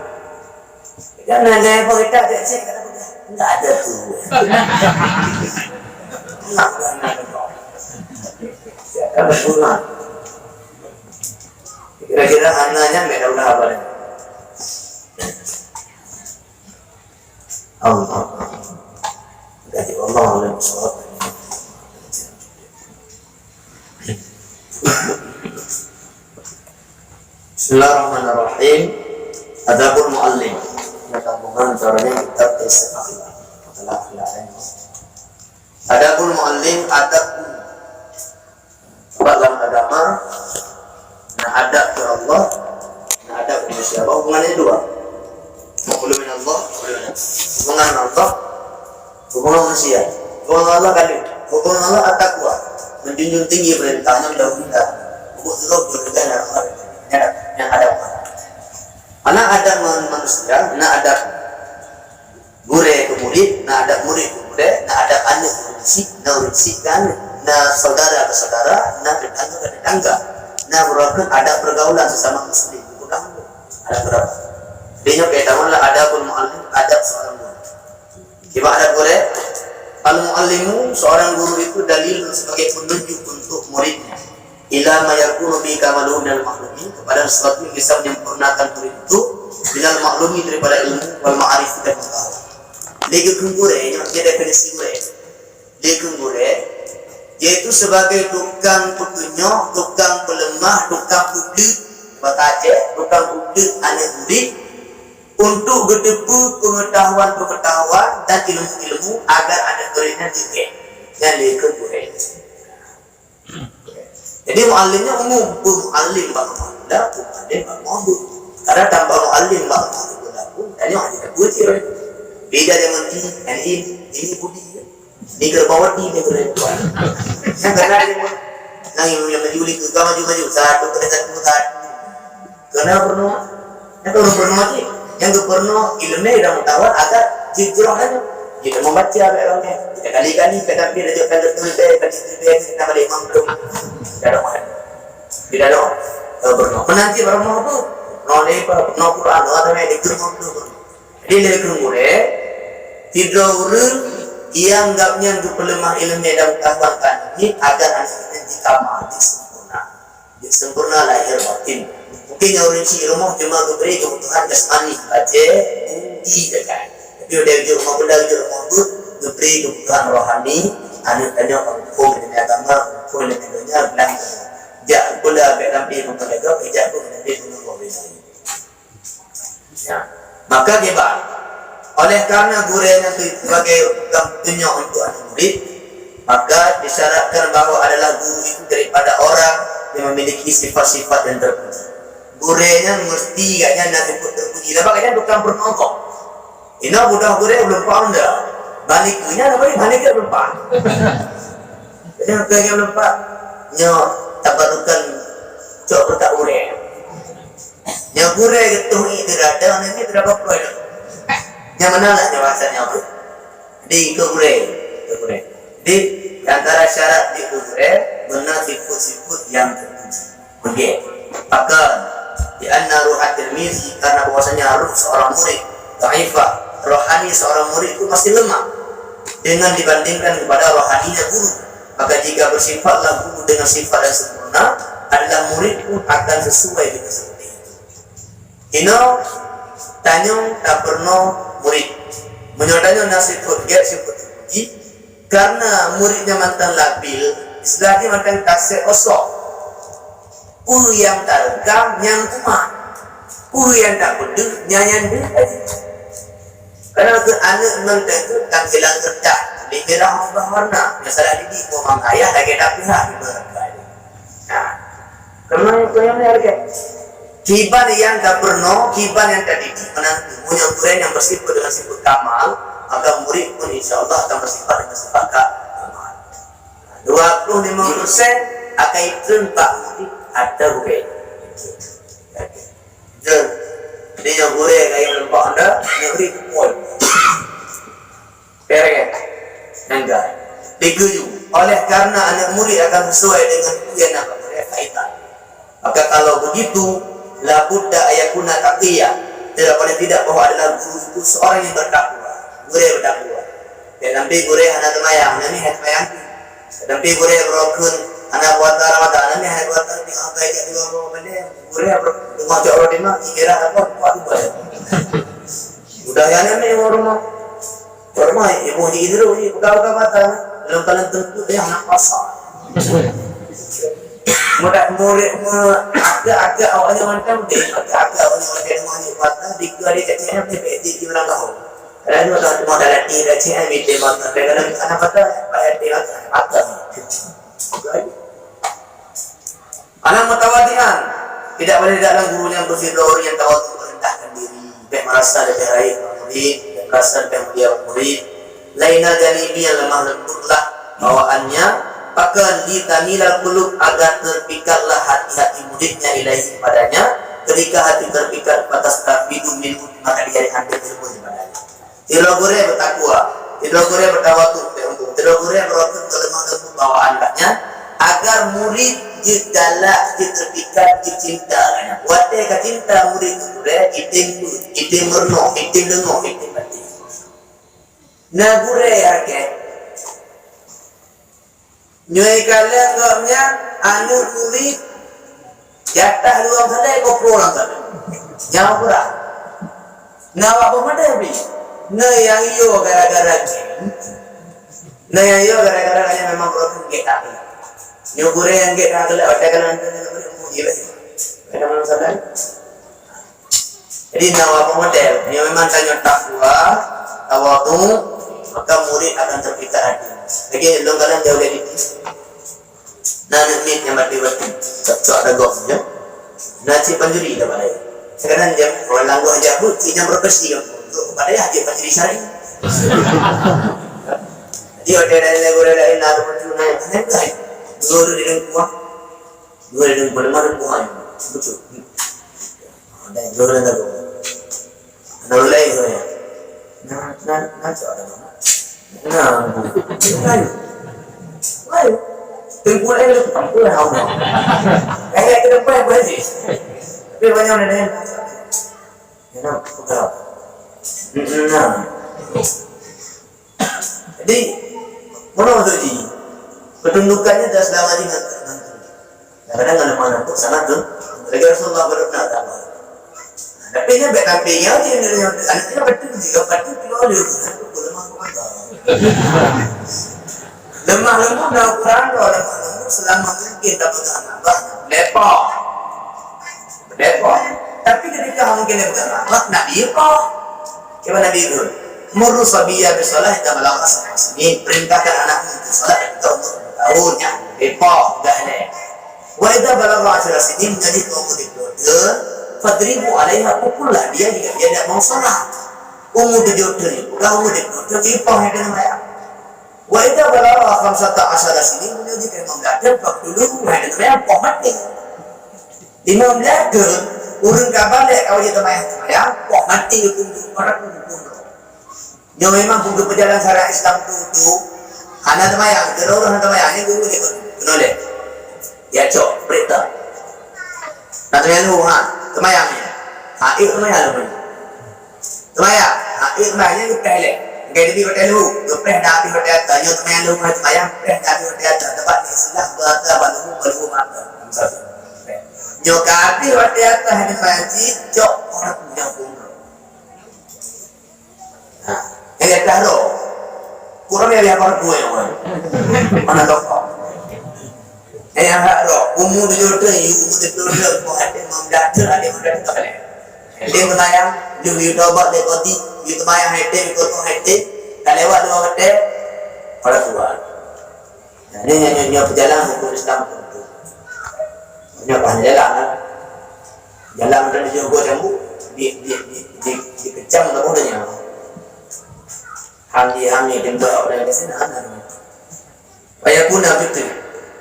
Jangan ada kita cek kata enggak ada tu. Nak ada kau. Siapa berguna? Kira-kira anaknya mereka udah apa ni? Allah. Jadi Allah oleh Muhammad. Bismillahirrahmanirrahim. Adabul muallim. Gabungan caranya kitab Istiqamah. Adabul muallim, adab dalam agama. Nah, adab ke Allah, nah adab ke manusia. Hubungannya dua. Hubungan Allah, hubungan Allah, hubungan manusia. Hubungan Allah kali. Hubungan Allah at-taqwa. Menjunjung tinggi perintahnya mudah-mudah. Untuk juga yang ada anak ada manusia, nak ada gure ke murid, nak ada murid ke murid, nak ada anak urisi kan, nak saudara ke saudara, nak tetangga ke tetangga, nak berlaku ada pergaulan sesama muslim, bukan ada berapa. Dia kaitanlah ada pun muallim, ada seorang guru. Gimana ada guru? Al muallimu seorang guru itu dalil sebagai penunjuk untuk muridnya. Ila ma yakunu bi kamalun al maklumi, kepada sesuatu yang bisa menyempurnakan murid itu dengan maklumi daripada ilmu wal ma'arif dan pengetahuan. Lagi kengure, dia definisi gure. Dia kengure, yaitu sebagai tukang petunjuk, tukang pelemah, tukang publik, bataje, tukang publik anak murid untuk berdebu pengetahuan dan ilmu-ilmu agar ada muridnya juga. Yang dia kengure. Jadi muallimnya umum, muallim bak muallim, muallim bak muallim. Karena tanpa muallim bak muallim, tadi orang tidak bujir. Beda dengan ini budi, ini gerbawati, ini gerbawati. Yang karena yang menjuli ke maju satu satu. Karena pernah, yang pernah lagi, yang pernah ilmunya tidak mengetahuan agar hijrah aja. Kita membaca orangnya, kita kali-kali kadang dia ada kadang kita balik mampu. Tidak ada berno. Menanti berno tu, nolai berno Quran, atau yang dikirim tu. Jadi dari kerumure, tidak orang yang anggapnya untuk pelemah ilmu dan pengetahuan ini agar anak kita mati sempurna, sempurna lahir batin. Mungkin yang orang si rumah cuma beri kebutuhan jasmani, baca, budi, kan. Dia dari rumah benda dari rumah itu diberi kebutuhan rohani, anak-anak hukum dan agama, hukum dan dunia bilang jak pula nabi memperlega, jak pun nabi menunggu benda. Ya, maka dia Oleh karena gurainya itu sebagai tunjuk untuk anak murid, maka disyaratkan bahwa adalah guru itu daripada orang yang memiliki sifat-sifat yang terpuji. Gurainya mesti kayaknya nanti terpuji. Lepas kayaknya bukan bernongkok. Ini budak gurai belum paham dah. Baliknya apa ni? Baliknya belum paham. Jadi kayaknya belum paham. Nyo tabarukan cok bertak gurai. Nyo gurai itu tidak ada, ini tidak apa-apa. Yang mana lah jawabannya apa? Di gurai. Di antara syarat di gurai benar sifat-sifat yang terpuji. Okey. Bahkan di anna ruhat Tirmizi, karena bahwasanya ruh seorang murid dhaifah, rohani seorang murid itu masih lemah dengan dibandingkan kepada rohaninya guru. Maka jika bersifatlah guru dengan sifat yang sempurna, adalah murid pun akan sesuai dengan seperti itu. Ino tanyong tak pernah murid menyodanya nasib forget sifat terpuji karena muridnya mantan labil, istilahnya mantan kasih osok. Guru yang tak rekam yang kumat, guru yang tak bedul nyanyian dia. Karena ke anak mantan itu tampilan cerdas, di merah ubah warna, masalah didik memang ayah lagi tak pihak ibaratkan. Nah, karena itu yang harga. Kiban yang tak pernah, kiban yang tak didik menantu, punya murid yang bersifat dengan sifat kamal, maka murid pun insya Allah akan bersifat dengan sifat kamal. 25% akan itu pak murid ada murid. Jadi yang murid yang nampak anda, murid pun. Perek, enggak. Diguyu. Oleh karena anak murid akan sesuai dengan yang akan murid kaitan. Maka kalau begitu, la budda ayakuna taqiyya. Tidak boleh tidak bahwa adalah guru itu seorang yang bertakwa. Guru bertakwa. Dan nanti guru anak temayang, ini hat mayang. Nanti guru berokun anak buat Ramadan, ini hat buat di apa ya di bawah benda. Guru rumah jauh di mana? Kira apa? Buat boleh. Budayanya ni rumah. Rumah ibu di dulu ni buka-buka mata. Dalam kalian tentu dia anak pasar. Murid agak awalnya macam dia, agak awalnya macam mana mata dikira dia kecilnya di orang tahu. Kerana orang tahu modal ini dia cakap mesti mata. Kerana anak kata bayar dia mata. Anak mutawadian tidak boleh dalam guru yang berfirdaus yang tahu merendahkan diri, tak merasa lebih baik murid, merasa lebih mulia murid. Lainal janibi yang lemah lembutlah bawaannya. Maka ditamilal qulub agar terpikatlah hati-hati muridnya ilahi padanya. Ketika hati terpikat batas tafidu minhu, maka dia ambil ilmu padanya. Tidak boleh bertakwa, tidak boleh bertawadu, tidak boleh berokun kelemah lembut bawaannya, agar murid galak terpikat dicinta. Buatnya kecinta murid itu itim merno, itim dengo, itim mati. Nah gure ya ke. Nyai kalian ngomnya anu murid jatah luang sadai kau pulang sadai nyawa kurang nyawa apa mana bi na yang iyo gara-gara na yang iyo gara-gara kaya memang kurang kita nyugure yang kita kalau ada kalian nanti muji lah ada mana sadai jadi nyawa apa model yang memang tanya takwa tawadu maka murid akan terpikat hati. Lagi long kalian jauh dari itu. Nah, mit yang mati-mati, cocok ada gofnya. Nasi panjuri dah pada. Sekarang jam orang langgu aja pun tidak berpesti kan. Pada ya dia panjuri syar'i. Dia ada dari nalar panjuri naik naik. Guru di rumah, guru di rumah rumah. Betul. Ada guru ada guru. Ada lagi guru ya. Nah, cocok ada. Nah, baik. Tengkulah itu tengkulah Allah. Kayak kita boleh sih. Tapi banyak orang lain. Ya, betul. Nah. Jadi, mana maksud ini? Ketundukannya dah selama ini nanti. Kadang-kadang ada mana pun sangat tu. Mereka Rasulullah berkata apa? Tapi ni baik tampilnya aja. Anaknya betul jika betul keluar dia. Lemah lembut dah ukuran dah lemah lembut selama mungkin tak pegang nafas lepok tapi ketika mungkin dia pegang nafas nak diepok coba Nabi itu murru sabiyya bisalah kita balagha sab'a sinin, perintahkan anakmu untuk salat ketika umur 2 tahun ya. Epoh dah ni. Wa idza balagha 10 sinin jadi umur 2 fadribu alaiha, pukullah dia jika dia tidak mau salat. Umur 7 tahun, umur 2 tahun epoh yang kena bayar. Wa idza balagha 15 sinin jadi kena menggadah waktu dulu yang kena bayar epoh mati. 15 tahun urun kabar dek kau jadi temayang, kok mati hukum orang hukum. Yang memang hukum perjalanan syariat Islam itu, anak temayang, orang temayang ini guru dia kenal ya cok berita. Nak temayang lu temayangnya, itu temayang lu temayang, itu temayangnya lu pelek, gaya di hotel lu, pelek dah di hotel, tanya temayang lu temayang, pelek dah di hotel, dapat di silah balu mata. Nyokati waktu atas hari haji, cok orang punya umroh. Nah, yang dah lo, kurang yang orang tua yang mana lokal. Yang hak lo, umur 7 tahun, umur 10 tahun, kau ada memdatar, ada memdatar tak boleh. Dia menayang, dia tobat, dia koti, dia temayang hati, dia kotong hati, dah lewat 2 hotel, orang tua. Ini yang berjalan hukum Islam. Jalan dari Jogja jambu dikecam tak bolehnya. Hamdi bentuk orang di sana. Bayakuna betul.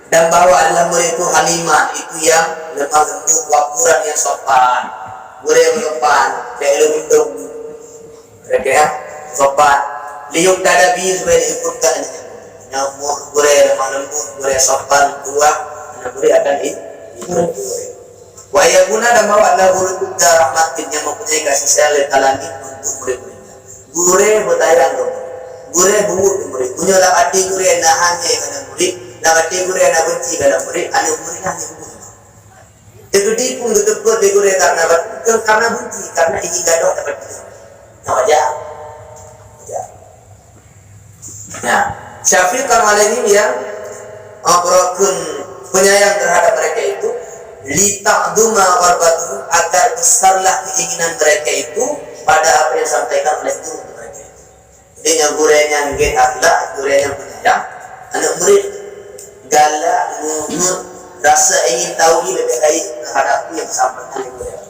Dan bawa adalah murid itu Halimah itu yang lemah lembut, wakuran yang sopan, murid yang sopan, tidak lembut, mereka sopan. Liuk dadabi supaya diikutkan. Murid lemah lembut, murid sopan tua, murid akan Waya guna dan bawa adalah guru Buddha rahmatin yang mempunyai kasih sayang talangit untuk murid-muridnya. Gure bertayang dong. Gure buat murid. Punyalah hati gure nak hanya kerana murid, nak hati gure nak benci kerana murid, anak murid hanya buat. Jadi pun betul di gure karena benci, karena ingin gaduh dapat dia. Nah wajah. Nah, Syafiq al-Malini yang berokun penyayang terhadap mereka itu lita'duma warbatu, agar besarlah keinginan mereka itu pada apa yang disampaikan oleh guru mereka itu. Jadi yang gurenya ngin akhlak, gurenya penyayang, anak murid galak mungut rasa ingin tahu lebih baik terhadap yang disampaikan oleh guru.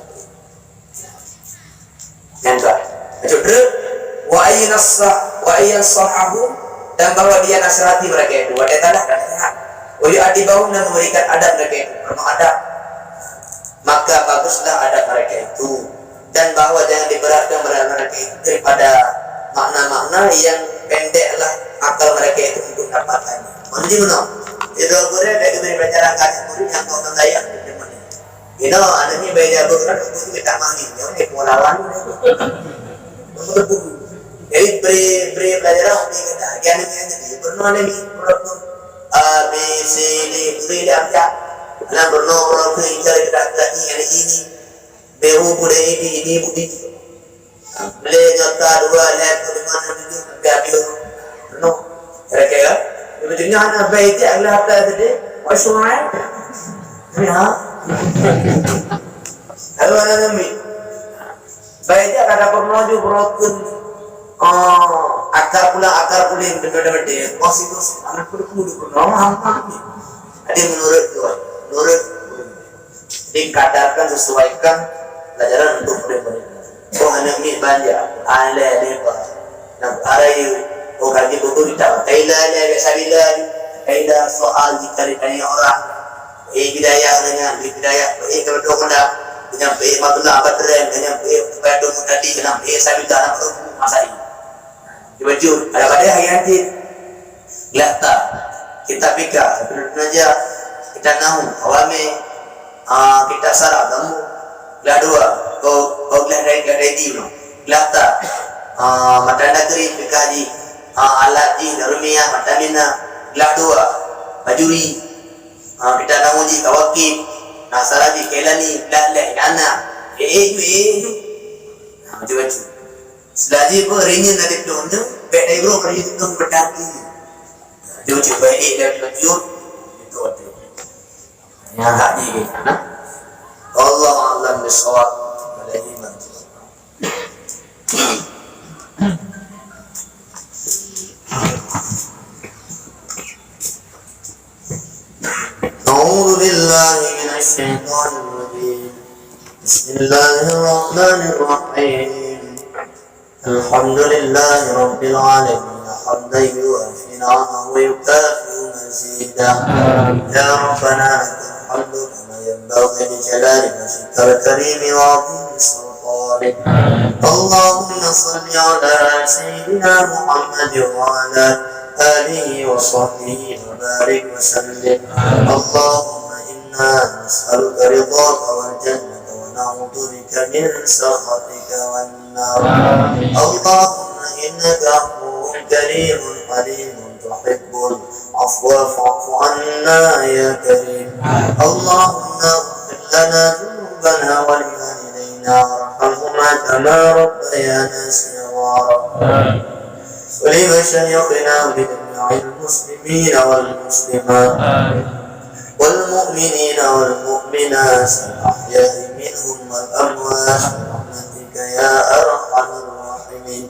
Yang kedua, wa ayyan sahahu, dan bahwa dia nasihati mereka itu, wa datalah dan sehat. Wali adibahum, dan memberikan adab mereka itu, penuh adab. Maka baguslah adab mereka itu, dan bahwa jangan diberatkan mereka itu daripada makna-makna yang pendeklah akal mereka itu untuk dapatkannya. Mandi mana? Itu guru yang diberi pelajaran kasih murid yang kau mendayak di mana? Ini anak ni bayi jago kan, guru kita manggil, jangan dipolawan. Jadi beri pelajaran untuk kita. Jangan ni pernah ni A, B, C, D, beri dia ambil. Anak bernomor ke incar kita lagi ini. Behu bude ini budi. Boleh nyata 2 lab 5 7 gabil. No. Kira-kira betulnya anak bayi dia agak apa tadi? Oh sungai. Ya. Kalau anak ni bayi dia kada pernah juga broken. Akar pula yang benar-benar dia positif anak kudu pernah ni. Ada menurut dikatakan sesuaikan pelajaran untuk murid-murid. Oh anak ni banja, ala lepa, nak arai, oh kaji buku kita, kaila le sabila, kaila soal jika ditanya orang, bidayah dengan bidayah, kalau dua kena, dengan matullah abadren, dengan pada tadi dengan sabila nak masa ini. Baju ada pada hari nanti lata kita pikir sebenarnya kita nahu awame kita sarap kamu lah 2 kau ready no lata mata negeri pikaji alat di rumia mata mina lah 2 bajuri kita nahu ji kawakib nasaraji kelani dah anak itu baju selagi pun ringin dari dondo, beda bro perhitungan berdaki. Dia cuba dari baju itu ada. Yang hak ni, Allah alam bisawab, alaihi wasallam. أعوذ بالله من الشيطان الرجيم. بسم الله الرحمن الرحيم. الحمد لله رب العالمين حمدا يوافي نعمه ويكافئ مزيدا. يا ربنا لك الحمد كما ينبغي لجلال وجهك الكريم وعظيم سلطانك. اللهم صل على سيدنا محمد وعلى آله وصحبه وبارك وسلم. اللهم إنا نسألك رضاك والجنة ونعوذ بك من سخطك والنار. اللهم إنك عفو كريم حليم تحب العفو فاعف عنا يا كريم. اللهم اغفر لنا ذنوبنا ولوالدينا وارحمهما كما ربيانا صغارا. ولمشايخنا ولجميع المسلمين والمسلمات والمؤمنين والمؤمنات الأحياء منهم والأموات برحمتك يا أرحم الراحمين.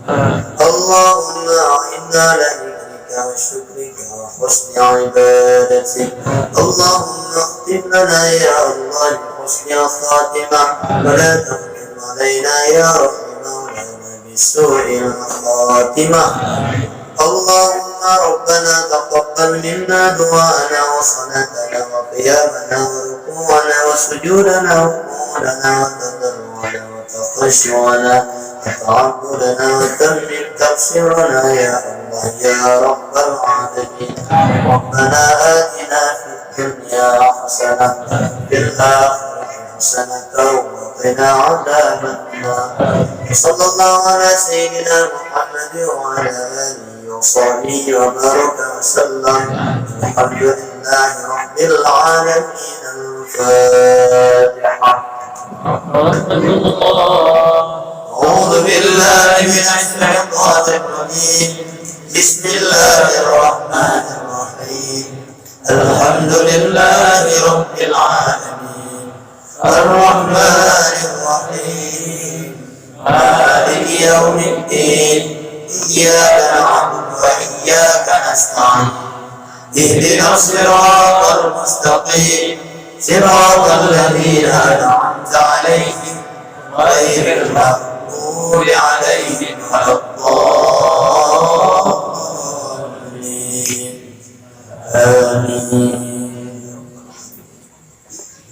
اللهم أعنا على ذكرك وشكرك وحسن عبادتك. اللهم اختم لنا يا الله بحسن الخاتمة ولا تختم علينا يا رب مولانا بسوء الخاتمة. اللهم ربنا تقبل منا دعاءنا وصلاتنا وقيامنا وركوعنا وسجودنا وقعودنا وتضرعنا وتخشعنا وتعبدنا وتمم تبصرنا يا الله يا رب العالمين. ربنا آتنا في الدنيا حسنة في الآخرة حسنة وقنا عذاب النار. صلى الله على سيدنا محمد وعلى آله وصحبه وبارك وسلم. الحمد لله رب العالمين. الفاتحة. أعوذ بالله من الشيطان الرجيم. بسم الله الرحمن الرحيم. الحمد لله رب العالمين الرحمن الرحيم مالك يوم الدين. إياك نعبد وإياك نستعين. اهدنا الصراط المستقيم صراط الذين أنعمت عليهم غير المغضوب عليهم ولا الضالين. آمين.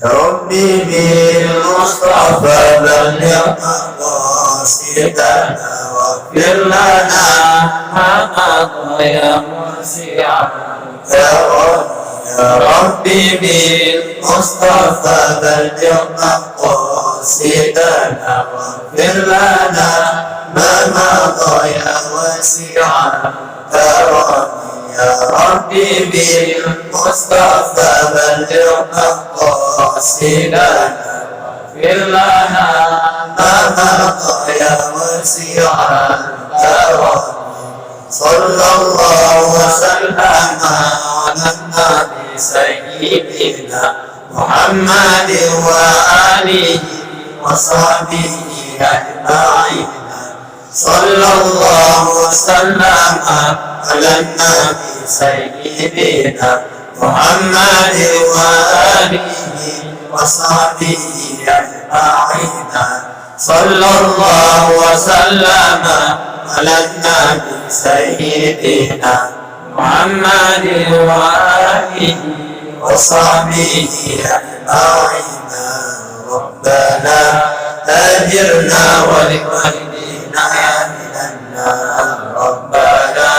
ربي بالمصطفى بلغ مقاصدنا واغفر لنا ما مضى يا موسع الكرم. يا ربي بالمصطفى بلغ مقاصدنا واغفر لنا ما مضى يا واسع الكرم. يا ربي بالمصطفى بلغ مقاصدنا واغفر لنا ما مضى يا واسع الكرم. صلى الله وسلم على النبي سيدنا محمد وآله وصحبه أجمعين. صلى الله وسلم على النبي سيدنا محمد وآله وصحبه أجمعين. صلى الله وسلم على النبي سيدنا محمد وآله وصحبه أجمعين. ربنا أجرنا ولوالدينا من النار. ربنا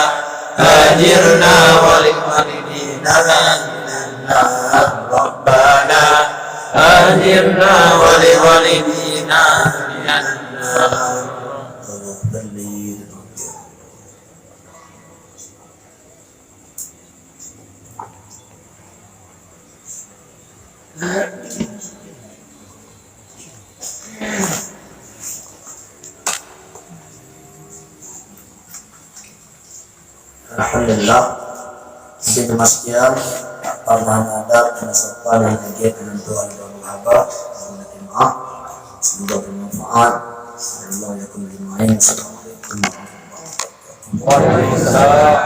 أجرنا ولوالدينا من النار. ربنا أجرنا ولوالدينا من النار. Alhamdulillah, di demikian permohonan adab dan serta dan kegiatan doa dan berhaba dan maaf semoga bermanfaat. Assalamualaikum warahmatullahi wabarakatuh.